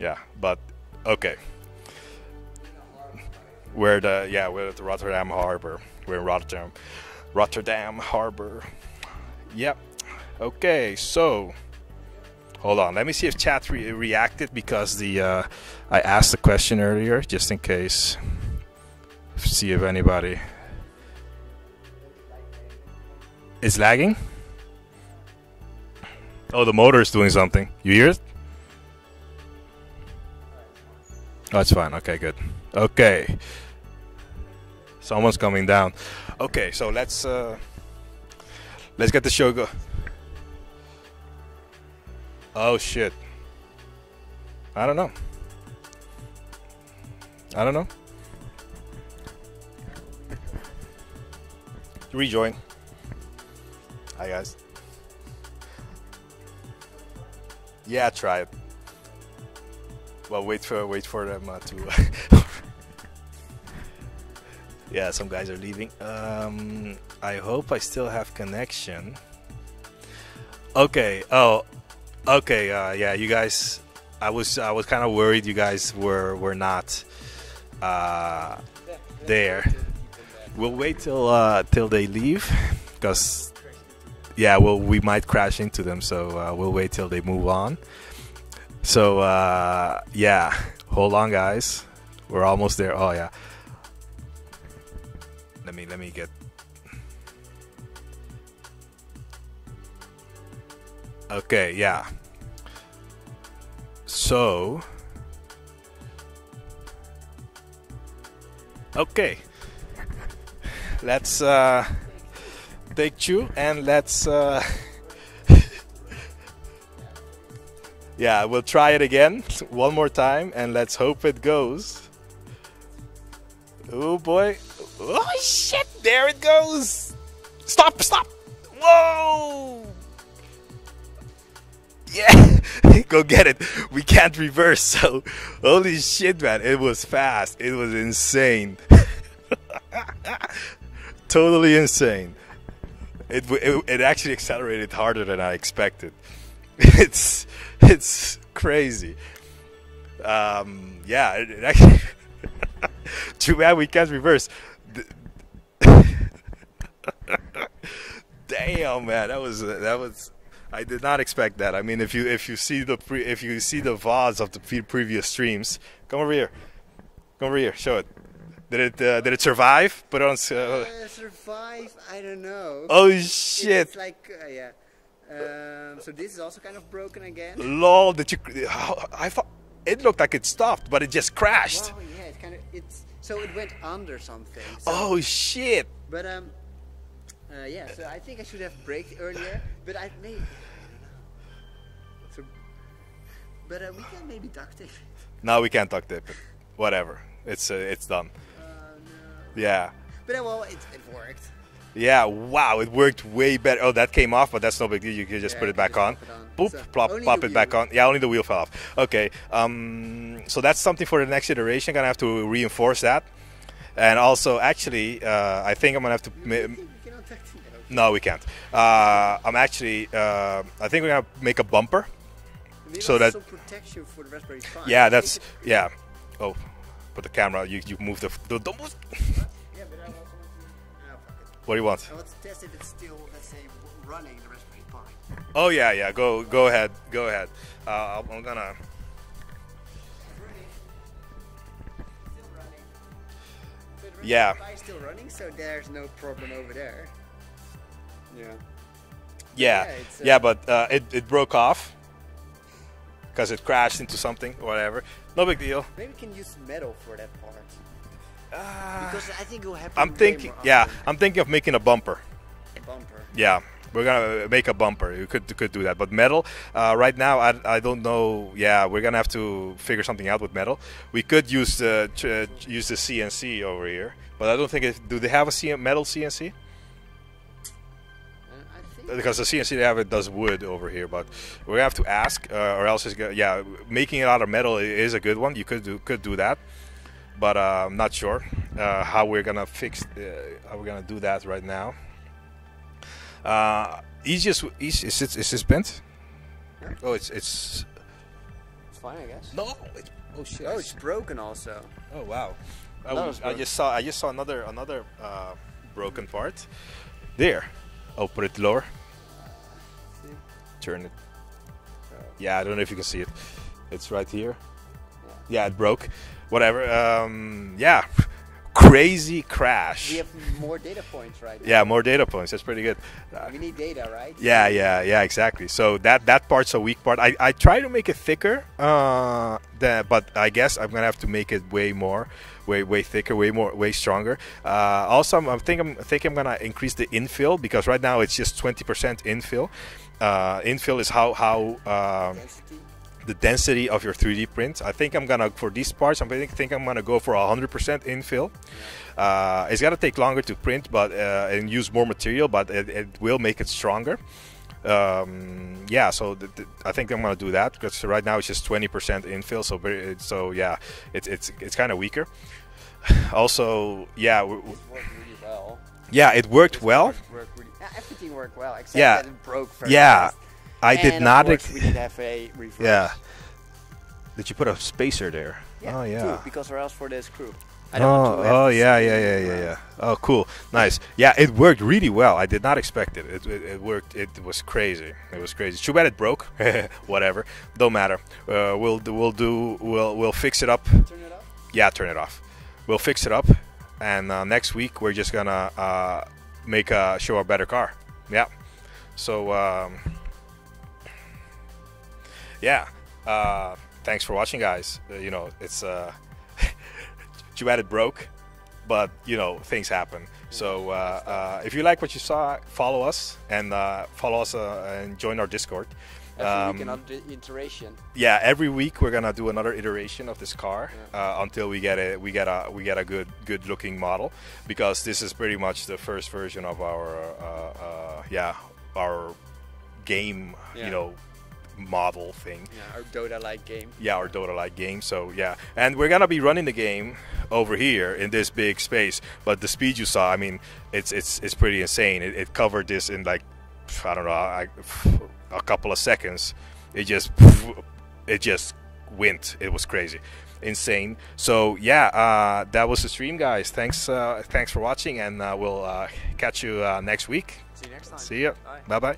yeah. But okay, we're at the Rotterdam Harbor. We're in Rotterdam Harbor. Yep. Okay, so hold on. Let me see if chat reacted, because I asked the question earlier, just in case. See if anybody is lagging. Oh, the motor is doing something. You hear it? Oh, it's fine. Okay, good. Okay. Someone's coming down. Okay, so let's get the show go. Oh shit. I don't know. Rejoin. Hi guys. Yeah, try it. Well, wait for them to. Yeah, some guys are leaving. I hope I still have connection. Okay. Oh, okay. Yeah, you guys. I was kind of worried you guys were not there. We'll wait till they leave, because yeah, well, we might crash into them. So we'll wait till they move on. So yeah, hold on, guys. We're almost there. Oh yeah. Let me get. Okay, yeah. So. Okay. Let's take two and let's. Yeah, we'll try it again one more time and let's hope it goes. Oh boy. Oh shit, there it goes. Stop. Whoa. Yeah, go get it. We can't reverse, so holy shit, man. It was fast. It was insane. Totally insane. It actually accelerated harder than I expected. It's crazy. Yeah, it actually. Too bad we can't reverse. Damn, man, that was. I did not expect that. I mean, if you see the VODs of the previous streams, come over here. Come over here. Show it. Did it survive? Put it on. Survive? I don't know. Oh shit! It's like yeah. So this is also kind of broken again. Lol! Did you? I thought it looked like it stopped, but it just crashed. Wow, yeah, so it went under something. So, Oh shit! But yeah. So I think I should have braked earlier, but I don't know. So, but we can maybe duct tape it. No, we can't duct tape it. Whatever. It's done. No. Yeah. But well, it worked. Yeah. Wow! It worked way better. Oh, that came off, but that's no big deal. You can just put it back on. Boop, So pop it back on. Yeah, only the wheel fell off. Okay. So that's something for the next iteration. Gonna have to reinforce that. And also, actually, I think I'm gonna have to. No, we can't. I'm actually. I think we're gonna make a bumper. So that. Some protection for the Raspberry Pi. Yeah, that's. Yeah. Oh, put the camera. You move the. Don't move. Yeah, but I also want to. What do you want? I want to test if it's still, let's say, running the Raspberry Pi. Oh yeah. Go ahead. Go ahead. I'm gonna. Yeah. The Pi is still running, so there's no problem over there. Yeah. Yeah, but it broke off because it crashed into something or whatever. No big deal. Maybe we can use metal for that part. Because I think it will happen. I'm thinking of making a bumper. A bumper. Yeah, we're gonna make a bumper. You could do that, but metal. Right now, I don't know. Yeah, we're gonna have to figure something out with metal. We could use the CNC over here, but I don't think do they have a metal CNC? Because the CNC they have, it does wood over here, but we have to ask, or else making it out of metal is a good one. You could do that, but I'm not sure how we're gonna do that right now. Is this bent? Yeah. Oh, it's fine, I guess. no. Oh shit! Oh, it's broken also. Oh wow! I just saw another broken part. There. Oh, put it lower. Turn it. Yeah, I don't know if you can see it. It's right here. Yeah, it broke. Whatever. Yeah. Crazy crash. We have more data points right now. Yeah, more data points. That's pretty good. We need data, right? Yeah, exactly. So that part's a weak part. I try to make it thicker, but I guess I'm gonna have to make it way thicker, way stronger. Also, I think I'm gonna increase the infill, because right now it's just 20% infill. Infill is how the density of your 3D print. I think I'm gonna, for these parts, I'm gonna go for 100% infill. It's gonna take longer to print, but and use more material, but it will make it stronger. Yeah, so I think I'm gonna do that, because right now it's just 20% infill. So yeah, it's kind of weaker. Also, yeah, it worked really well. Yeah, it worked well. Everything worked well, except that it broke very fast. I did not. Of course, we did have a reverse. Yeah. Did you put a spacer there? Yeah, oh yeah. Two, because or else for the screw. Yeah. Oh, cool, nice. Yeah, it worked really well. I did not expect it. It worked. It was crazy. It was crazy. Too bad it broke. Whatever. Don't matter. We'll fix it up. Turn it off. Yeah, turn it off. We'll fix it up, and next week we're just gonna show a better car. Yeah. So yeah. Thanks for watching, guys. It's too bad it broke, but things happen. So if you like what you saw, follow us and join our Discord. Every week another iteration. Yeah, every week we're gonna do another iteration of this car until we get a good looking model, because this is pretty much the first version of our game model thing. Yeah, our Dota-like game. Yeah, our Dota-like game. So yeah, and we're gonna be running the game over here in this big space. But the speed you saw, I mean, it's pretty insane. It covered this in like I don't know, a couple of seconds, it just went. It was crazy, insane. So yeah, that was the stream, guys. Thanks for watching, and we'll catch you next week. See you next time. See ya. Bye bye.